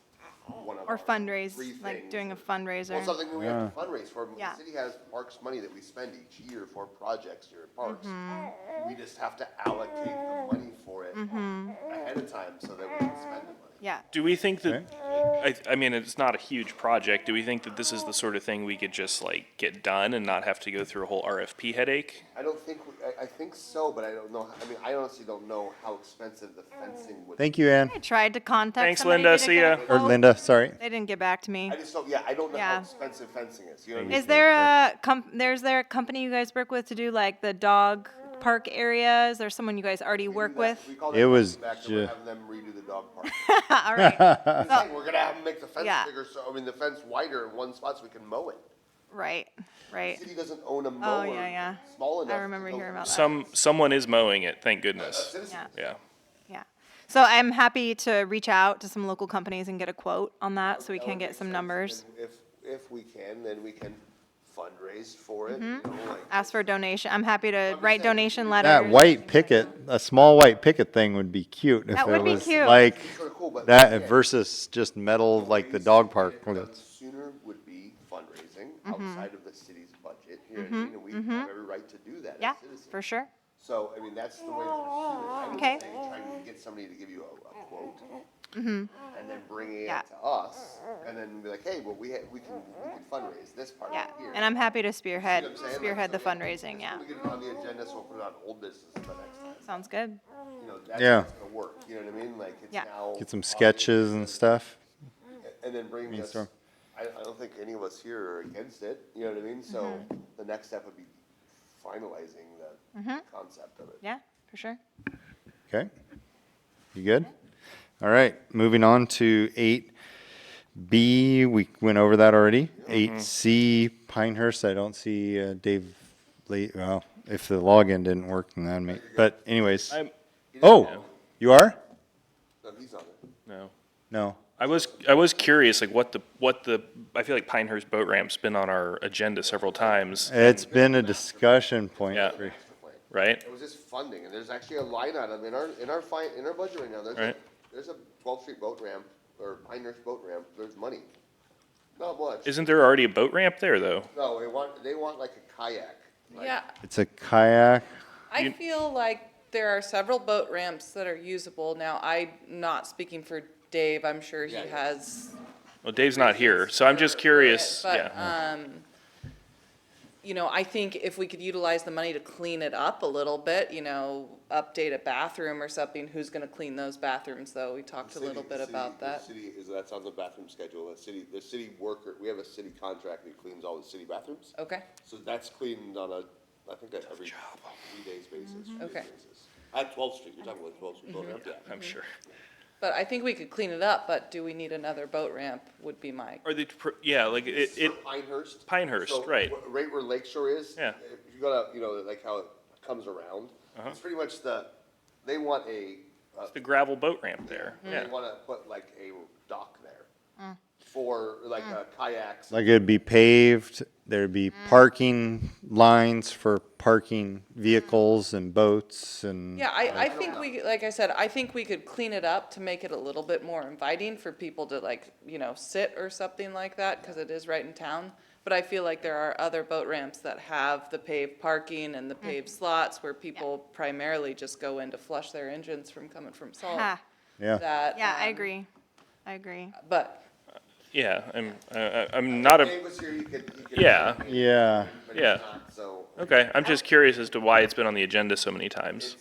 one of Or our fundraise, three like things. doing a Well, fundraiser. something that we have to fundraise for. Yeah. The city has parks money that we spend each year for projects here at parks. We just have to allocate the money for it ahead of time so that we can spend the money. Yeah. Do we think that, I mean, it's not a huge project. Do we think that this is the sort of thing we could just like get done and not have to go through a whole RFP headache? I don't think, I think so, but I don't know, I mean, I honestly don't know how expensive the fencing would be. thank you, Ann. I tried to contact Thanks, somebody Linda. to See get ya. a Or quote. Linda, sorry. They didn't get back to me. I just don't, yeah, I don't know how Yeah. expensive fencing is, you know what I mean? Is there a company you guys work with to do like the dog park area? Is there someone you guys already work with? We call It that was back and ju- we're having them redo the dog park. All right. I'm saying, we're gonna have them make the fence Yeah. bigger, so, I mean, the fence wider in one spot so we can mow it. Right. The city doesn't own a mower yeah. small enough. I remember to go hearing about through. that. Someone is mowing it, thank goodness. Citizens. Yeah. Yeah. Yeah. So I'm happy to reach out to some local companies and get a quote on that so we That can would get make some sense. numbers. And if we can, then we can fundraise for it, you know, like. Ask for donation. I'm happy to just write saying, donation That letters. white picket, a small white picket thing would be cute if That it would be was cute. like Sort of cool, but that again, versus just metal like the dog park. Get it done sooner would be fundraising outside of the city's budget, you know what I mean? And we have every right to do that Yeah, as citizens. for sure. So, I mean, that's the way to pursue it. I would Okay. say trying to get somebody to give you a quote. And then bringing it Yeah. to us, and then be like, hey, well, we can fundraise this part Yeah. here. And I'm happy to See what I'm saying? Like, spearhead the so fundraising, yeah. We get it on the agenda, so we'll put it on old business the next time. Sounds good. You know, that's Yeah. how it's gonna work, you know what I mean? Like, it's Yeah. now. Get some on the sketches and agenda, stuff. And then bring this, Brainstorm. I don't think any of us here are against it, you know what I mean? So the next step would be finalizing the concept of it. Yeah, for sure. Okay. You good? All right, moving on to 8B, we went over that already. 8C, Pinehurst, I don't see Dave well, if the login didn't work, then that may, but anyways. I'm, Oh, you are? No, he's on it. no. No. I was curious, like what the, I feel like Pinehurst Boat Ramp's been on our agenda several times, It's been a discussion point Yeah. for, right? It was just funding, and there's actually a line item in our budget right now, Right. there's a 12th Street boat ramp, or Pinehurst boat ramp, there's money. Not much. Isn't there already a boat ramp there, though? No, they want like a kayak. Yeah, it's a kayak. I feel like there are several boat ramps that are usable. Now, I'm not speaking for Dave, I'm sure he Yeah, yeah. has. Well, Dave's not here, so I'm just curious, But, yeah. you know, I think if we could utilize the money to clean it up a little bit, update a bathroom or something, who's gonna clean those bathrooms, though? We talked a little bit about that. That's on the bathroom schedule, the city worker, we have a city contract that cleans all the city bathrooms. Okay, So that's cleaned on I think every 3 days basis. 4 days Okay. basis. At 12th Street, you're talking about 12th Street boat ramp, yeah. I'm sure. but I think we could clean it up, but do we need another boat ramp would be my, Are they, yeah, like it, For Pinehurst. Pinehurst, So, right. Right where Lakeshore is. Yeah. If you go to, like how it comes around, it's pretty much they want the gravel boat ramp there, they yeah. wanna put like a dock there. For like kayaks. Like it'd be paved, there'd be parking lines for parking vehicles and boats and. yeah, I think like I said, I think we could clean it up to make it a little bit more inviting for people to like, sit or something like that, because it is right in town. But I feel like there are other boat ramps that have the paved parking and the paved slots where people primarily just go in to flush their engines from coming from salt. Ha. Yeah, That, Yeah, I agree. I agree. But, Yeah, I'm not If a, Dave was here, you could. Yeah. yeah. But he's Yeah. not, so. okay, I'm just curious as to why it's been on the agenda so many times.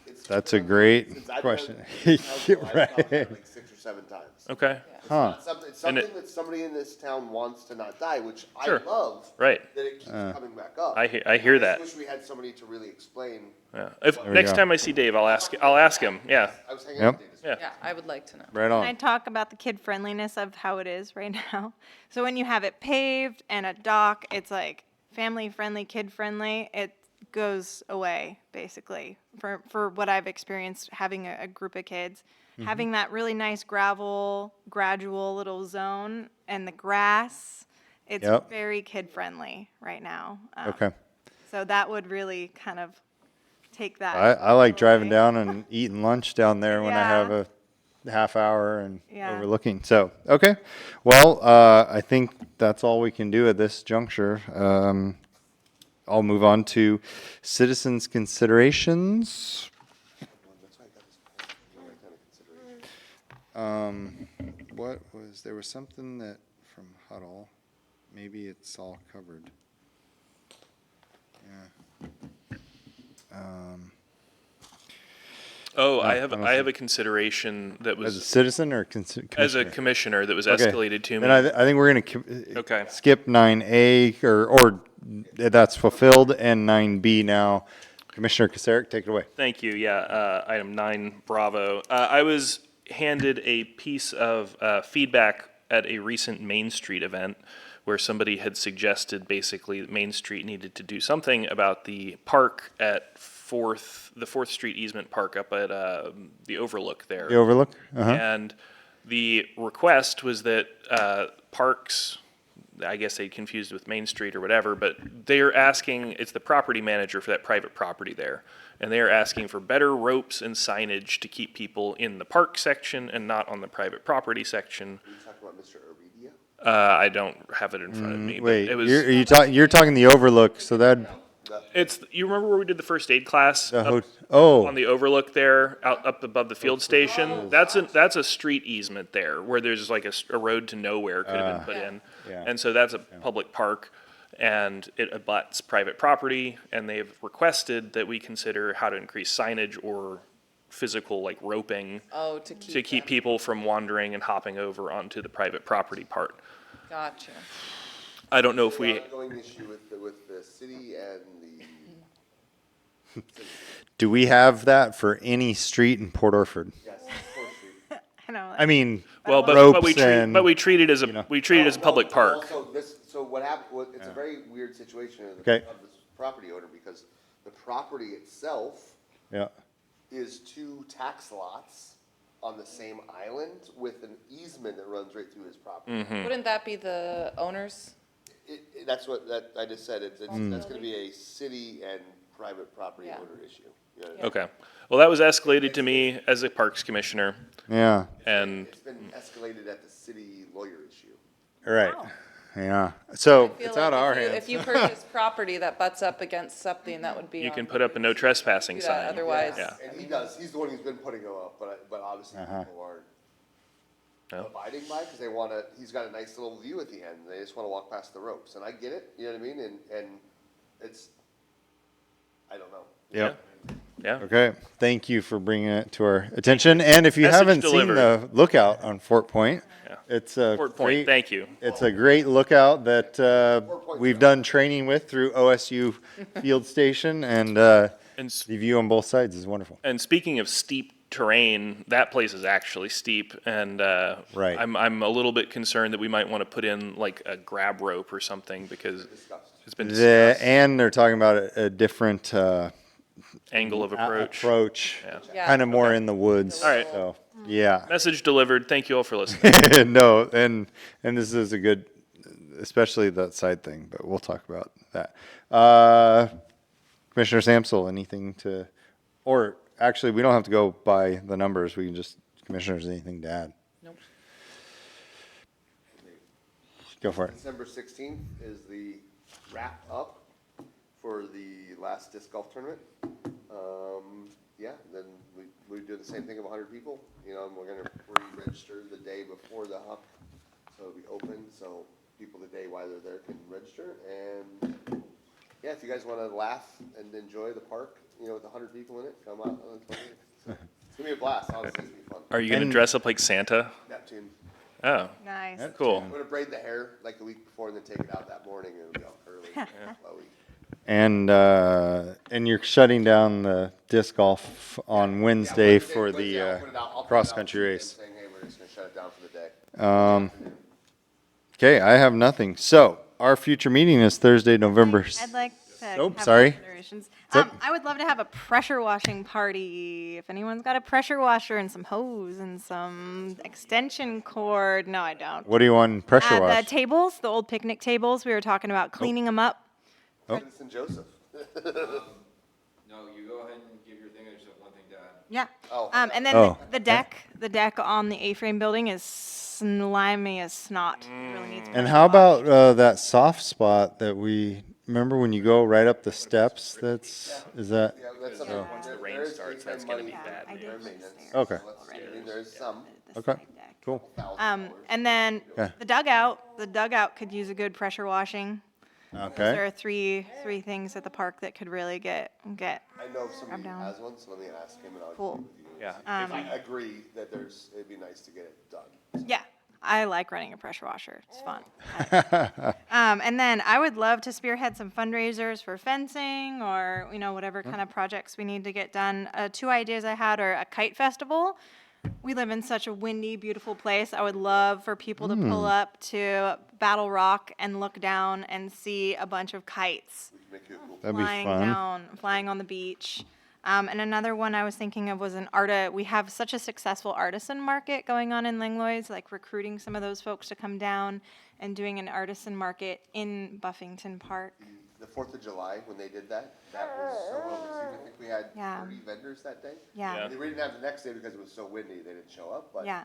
It's That's a great since I've been question. on council, I've Right. talked about it like 6 or 7 times. Okay, Huh, It's And something it- that somebody in this town wants to not die, which I Sure. love. right. That it keeps coming back up. I hear I that. just wish we had somebody to really explain. Yeah. If, we next go. time I see Dave, I'll ask him, yeah. I was hanging Yep. out with Dave this Yeah. yeah, I would like to know. right Can I on. talk about the kid friendliness of how it is right now? So when you have it paved and a dock, it's like family friendly, kid friendly. It goes away basically for what I've experienced having a group of kids. Having that really nice gradual little zone and the grass, it's Yep. very kid friendly right now. Okay. So that would really kind of take that. I like driving away. down and eating lunch down there when I have Yeah. a half hour and Yeah. overlooking. So, okay. Well, I think that's all we can do at this juncture. I'll move on to citizens' considerations. What was, there was something that from Huddle, maybe it's all covered. Yeah. Oh, I I don't have see- a consideration that As a was, citizen or as a commissioner? commissioner that was Okay. escalated to me. Then I think we're gonna Okay. skip 9A, or that's fulfilled, and 9B now. Commissioner Kasarek, take it away. Thank you. Yeah, item 9, Bravo. I was handed a piece of feedback at a recent Main Street event where somebody had suggested basically that Main Street needed to do something about the park at the Fourth Street easement park up at the Overlook there. The Overlook? Uh-huh. And the request was that parks, I guess they confused with Main Street or whatever, but they're asking, it's the property manager for that private property there. And they're asking for better ropes and signage to keep people in the park section and not on the private property section. You talking about Mr. Urbidia? I don't have it in front of me, but Wait, it was, you're talking the Overlook, so that, you remember where we did the first aid class? the, Up oh, on the Overlook there, up above the field station. That's a street easement there, where there's like a road to nowhere could have been put in. yeah. And so that's a public park, and it abuts private property, and they've requested that we consider how to increase signage or physical, like roping, Oh, to to keep them. people from wandering and hopping over onto the private property part. Gotcha. I don't know if we, Ongoing issue with the city and the, do we have that for any street in Port Orford? yes, Fourth Street. I know. I mean, well, but we ropes treat, and, but we treat it as know. we treat it as a public park. Also, so what happened, it's a very weird situation of Okay. of this property owner, because the property itself yeah, is 2 tax lots on the same island with an easement that runs right through his property. Wouldn't that be the owners? That's what, I just said, that's gonna be a city and private property Yeah. owner issue. You know what I mean? Okay. Well, that was escalated to me as a Parks Commissioner, Yeah, and It's been escalated at the city lawyer issue. right. Yeah. So Feel it's like out of if our you- hands. If you purchase property that butts up against something, that would be. you on can the- put up a no trespassing do that, sign. Otherwise. Yeah. And he does, he's the one who's been putting them up, but obviously people aren't No. abiding by, because they wanna, he's got a nice little view at the end, they just wanna walk past the ropes, and I get it, you know what I mean, and it's, I don't know. Yep. Yeah. Okay. Thank you for bringing it to our attention. And if you Message haven't seen delivered. the lookout on Fort Point, Yeah. it's a Fort Point, great, thank you. it's a great lookout that Point's we've great. done training with through OSU Field Station, and And, s- the view on both sides is wonderful. and speaking of steep terrain, that place is actually steep, and Right. I'm a little bit concerned that we might want to put in like a grab rope or something because it's been discussed. And they're talking about a different Angle of approach. approach, Yeah. kind of more in the woods. All right. So, yeah. Message delivered. Thank you all for listening. No, and this is a good, especially that side thing, but we'll talk about that. Commissioner Samsel, anything to, or actually, we don't have to go by the numbers. We can just, commissioners, anything to add? Nope. Go for it. December 16th is the wrap up for the last disc golf tournament. Yeah, then we do the same thing of 100 people, you know, and we're gonna re-register the day before the huck. So it'll be open, so people the day while they're there can register. And yeah, if you guys wanna laugh and enjoy the park, you know, with 100 people in it, come out on the 20th. So it's gonna be a blast, honestly, it's gonna be fun. Are you going to And- dress up like Santa? Neptune. Oh, Nice. cool. I'm gonna braid the hair like the week before and then take it out that morning and it'll be all curly, flowy. And you're shutting down the disc golf on Wednesday for Wednesday, I'll the put it out- I'll put it out cross-country Tuesday race. Saying, hey, we're just gonna shut it down for the day. Okay, I have nothing. So our future meeting is Thursday, November. I'd like to. Nope, have sorry. considerations. What's up? I would love to have a pressure washing party. If anyone's got a pressure washer and some hose and some extension cord. No, I don't. What do you want pressure The wash? tables, the old picnic tables, we were talking about cleaning them up. Citizen Joseph. No, you go ahead and give your thing, I just have one thing to add. Yeah. Oh. And then Oh. the deck on the A-frame building is slimy as snot. Really needs And pressure how wash. about that soft spot that we, remember when you go right up the steps? Is that, Yeah, that's Because something. once the there- rain there is starts, A-frame that's gonna be money bad for I did repair do maintenance, stairs so Okay. let's- I mean, there's some. The okay, side deck. cool. $1,000. And then Okay. the dugout could use a good pressure washing. There Okay, are three things at the park that could really get. I know if somebody down. has one, so let me ask him and I'll Cool. agree with you. Yeah. I agree that it'd be nice to get it done. Yeah, I like running a pressure washer. It's fun. And then I would love to spearhead some fundraisers for fencing or, whatever kind of projects we need to get done. Two ideas I had are a kite festival. We live in such a windy, beautiful place. I would love for people to pull up to Battle Rock and look down and see a bunch of kites Make it cool. that'd be flying fun. down, flying on the beach. And another one I was thinking of was we have such a successful artisan market going on in Langlois, like recruiting some of those folks to come down and doing an artisan market in Buffington Park. The 4th of July, when they did that was so well received. I think we had Yeah. 30 vendors that day. Yeah. We didn't have the next day because it was so windy, they didn't show up, but Yeah.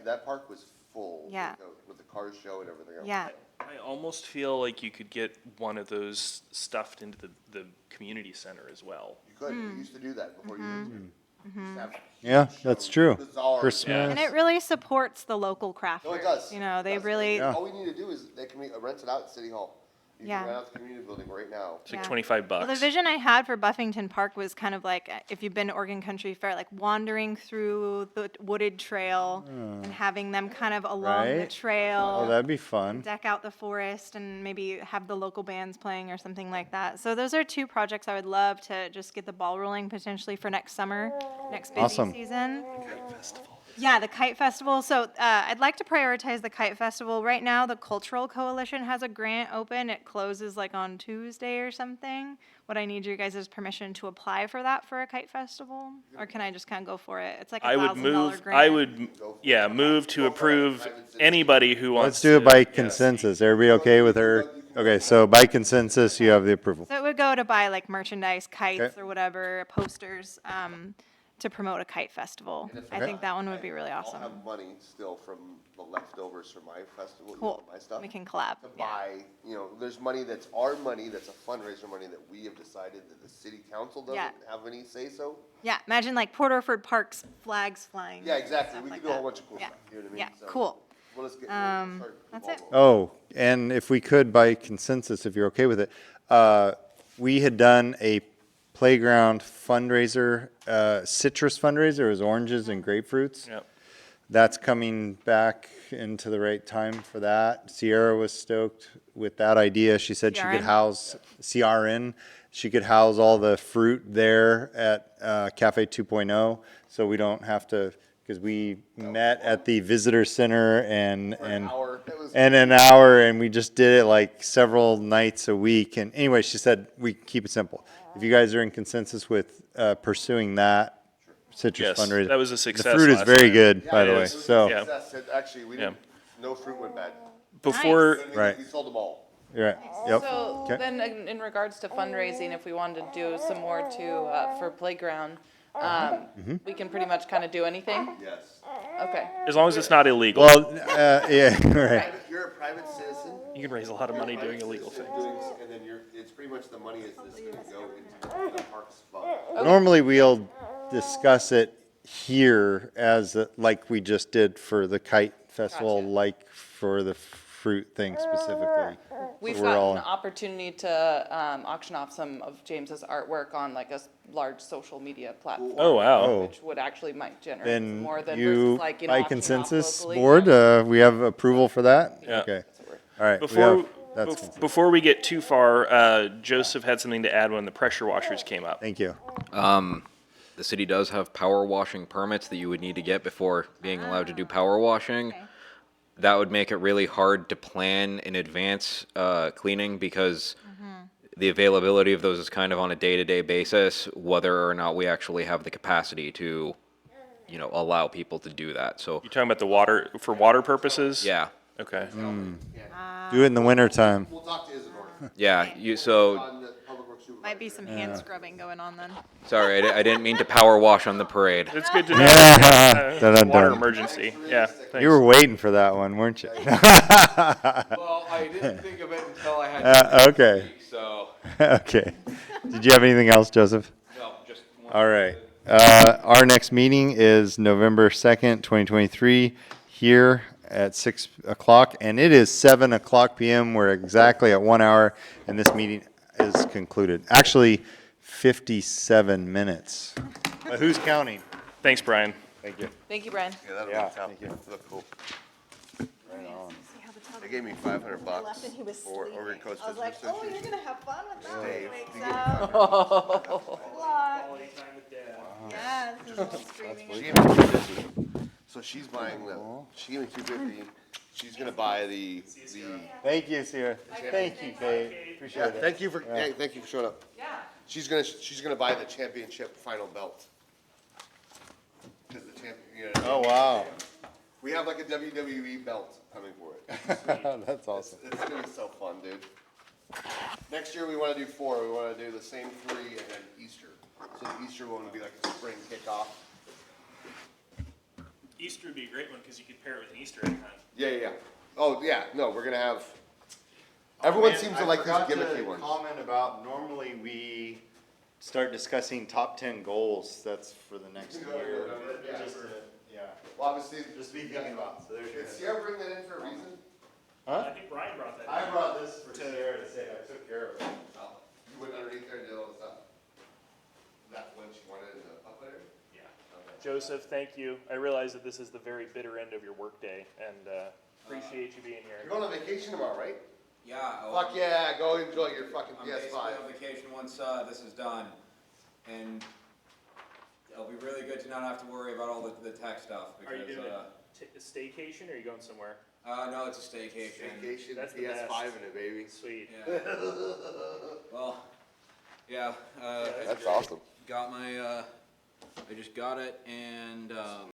that park was full. Yeah. With the cars show and everything else. Yeah. I almost feel like you could get one of those stuffed into the community center as well. You could, we used to do that before you moved here. Used to have Yeah, that's true. bizarre- Christmas. And it really supports the local crafters. No, it does. They It does. really, Yeah. All we need to do is they can rent it out at City Hall. You Yeah. can rent out the community building right now. It's like Yeah. 25 bucks. Well, the vision I had for Buffington Park was kind of like, if you've been to Oregon Country Fair, like wandering through the wooded trail and having them kind of along the Right. trail. Oh, that'd be fun. Deck out the forest and maybe have the local bands playing or something like that. So those are two projects I would love to just get the ball rolling potentially for next summer, next busy Awesome. season. Yeah, the Kite Festival. So I'd like to prioritize the Kite Festival. Right now, the Cultural Coalition has a grant open. It closes like on Tuesday or something. Would I need your guys' permission to apply for that for a Kite Festival? Or can I just kind of go for it? It's like I would $1,000 grant. I would, yeah, move to approve anybody who wants Let's do it to- by yes. consensus. Everybody okay with her? Okay, so by consensus, you have the approval. So it would go to buy like merchandise, kites Okay. or whatever, posters, to promote a kite festival. I think that one would be really I'll awesome. have money still from the leftovers from my festival, you know, Cool. my stuff. We can collab. To Yeah. buy, you know, there's money that's our money, that's a fundraiser money that we have decided that the city council doesn't Yeah. have any say-so. Yeah, imagine like Port Orford Park's flags flying. Yeah, exactly, stuff we like could do a whole that. bunch of cool Yeah. stuff, you know what I mean? Yeah, So, cool. Well, let's get, start that's the it. ball rolling. Oh, and if we could, by consensus, if you're okay with it, we had done a playground fundraiser, citrus fundraiser, it was oranges and grapefruits. Yep. That's coming back into the right time for that. Sierra was stoked with that idea. She said she could CRN? house, CRN, she could house all the fruit there at Cafe 2.0, so we don't have to, because we met at the visitor center and Hour, that was. and an hour, and we just did it like several nights a week. And anyway, she said we keep it simple. If you guys are in consensus with pursuing that citrus Yes, fundraiser, that was a the success fruit is last very time. good, Yeah, by the it way. was a So Yeah. success. And actually, we didn't, no fruit went bad. Before, And Right. We sold them all. you're right. Yep. So Okay. then in regards to fundraising, if we wanted to do some more for playground, Mm-hmm. we can pretty much kind of do anything? Yes. Okay. as long as it's not illegal, Well, yeah, right. If you're a private citizen. you can raise a lot of money doing illegal citizen things. doing- And then it's pretty much the money is this gonna go into the parks fund. Normally, we'll discuss it here as, like we just did for the kite festival, Gotcha. like for the fruit thing specifically. We've So we're all got an opportunity to auction off some of James's artwork on like a large social media platform. Oh, wow. Oh. Which would actually might generate some Then more than you, versus like, you know, by auctioning off consensus, locally. board, we have approval for that? Yeah. Okay, That's what we're- all right. we Before, have- that's consensus. before we get too far, Joseph had something to add when the pressure washers came up. Thank you. The city does have power washing permits that you would need to get before being allowed to do power washing. Okay. That would make it really hard to plan in advance cleaning because the availability of those is kind of on a day-to-day basis, whether or not we actually have the capacity to, you know, allow people to do that. So, You talking about the water, for water purposes? yeah, Okay. Do it in the wintertime. We'll talk to Isidore yeah. So, on the public works supervisor. Might be some hand scrubbing going on then. sorry, I didn't mean to power wash on the parade. It's good to know. Dun, dun, Water dun. emergency, yeah, thanks. You were waiting for that one, weren't you? Well, I didn't think of it until I had. Okay, So, okay. Did you have anything else, Joseph? no, just. All right. Our next meeting is November 2nd, 2023, here at 6 o'clock, and it is 7 o'clock PM. We're exactly at 1 hour, and this meeting is concluded. Actually, 57 minutes. But who's counting? Thanks, Brian. Thank you. Thank you, Brian. Yeah, that'll Yeah, work out. thank you. Look cool. They gave me $500 for Oregon Coast Visitor Association. gonna have fun with that. Dave, Wakes you gave me up. Yeah, this is a little streaming. She gave me $250. So she's buying she gave me $250. She's gonna buy the. Thank you, Sierra. Thank you, Kate. Appreciate it. Thank you for, hey, thank you for showing up. Yeah. She's gonna buy the championship final belt. 'Cause the champion, Oh, wow. we have like a WWE belt coming for it. That's awesome. It's gonna be so fun, dude. Next year, we wanna do 4. We wanna do the same 3 and then Easter. So the Easter one would be like a spring kickoff. Easter would be a great one because you could pair it with an Easter egg hunt. Yeah. Oh, yeah, no, we're gonna have, everyone seems to like these gimmicky ones. Comment about, normally we start discussing top 10 goals, that's for the next year. Just to- Yeah, Well, obviously, just be thinking about, so there's your. did Sierra bring that in for a reason? Huh? think Brian brought that I brought this for Sierra to say, I took care of it. You went underneath there and did all the stuff? That when she wanted in the up there? Yeah. Joseph, thank you. I realize that this is the very bitter end of your workday, and appreciate you being here. You're going on vacation tomorrow, right? Yeah. oh, Fuck yeah, go enjoy your fucking I'm basically PS5. on vacation once, this is done. And It'll be really good to not have to worry about all the tech stuff Are you because, doing a staycation or are you going somewhere? no, it's a staycation. Vacation, That's the PS5 best. in it, baby. Sweet. Yeah. Well, yeah, That's awesome. got my, I just got it and,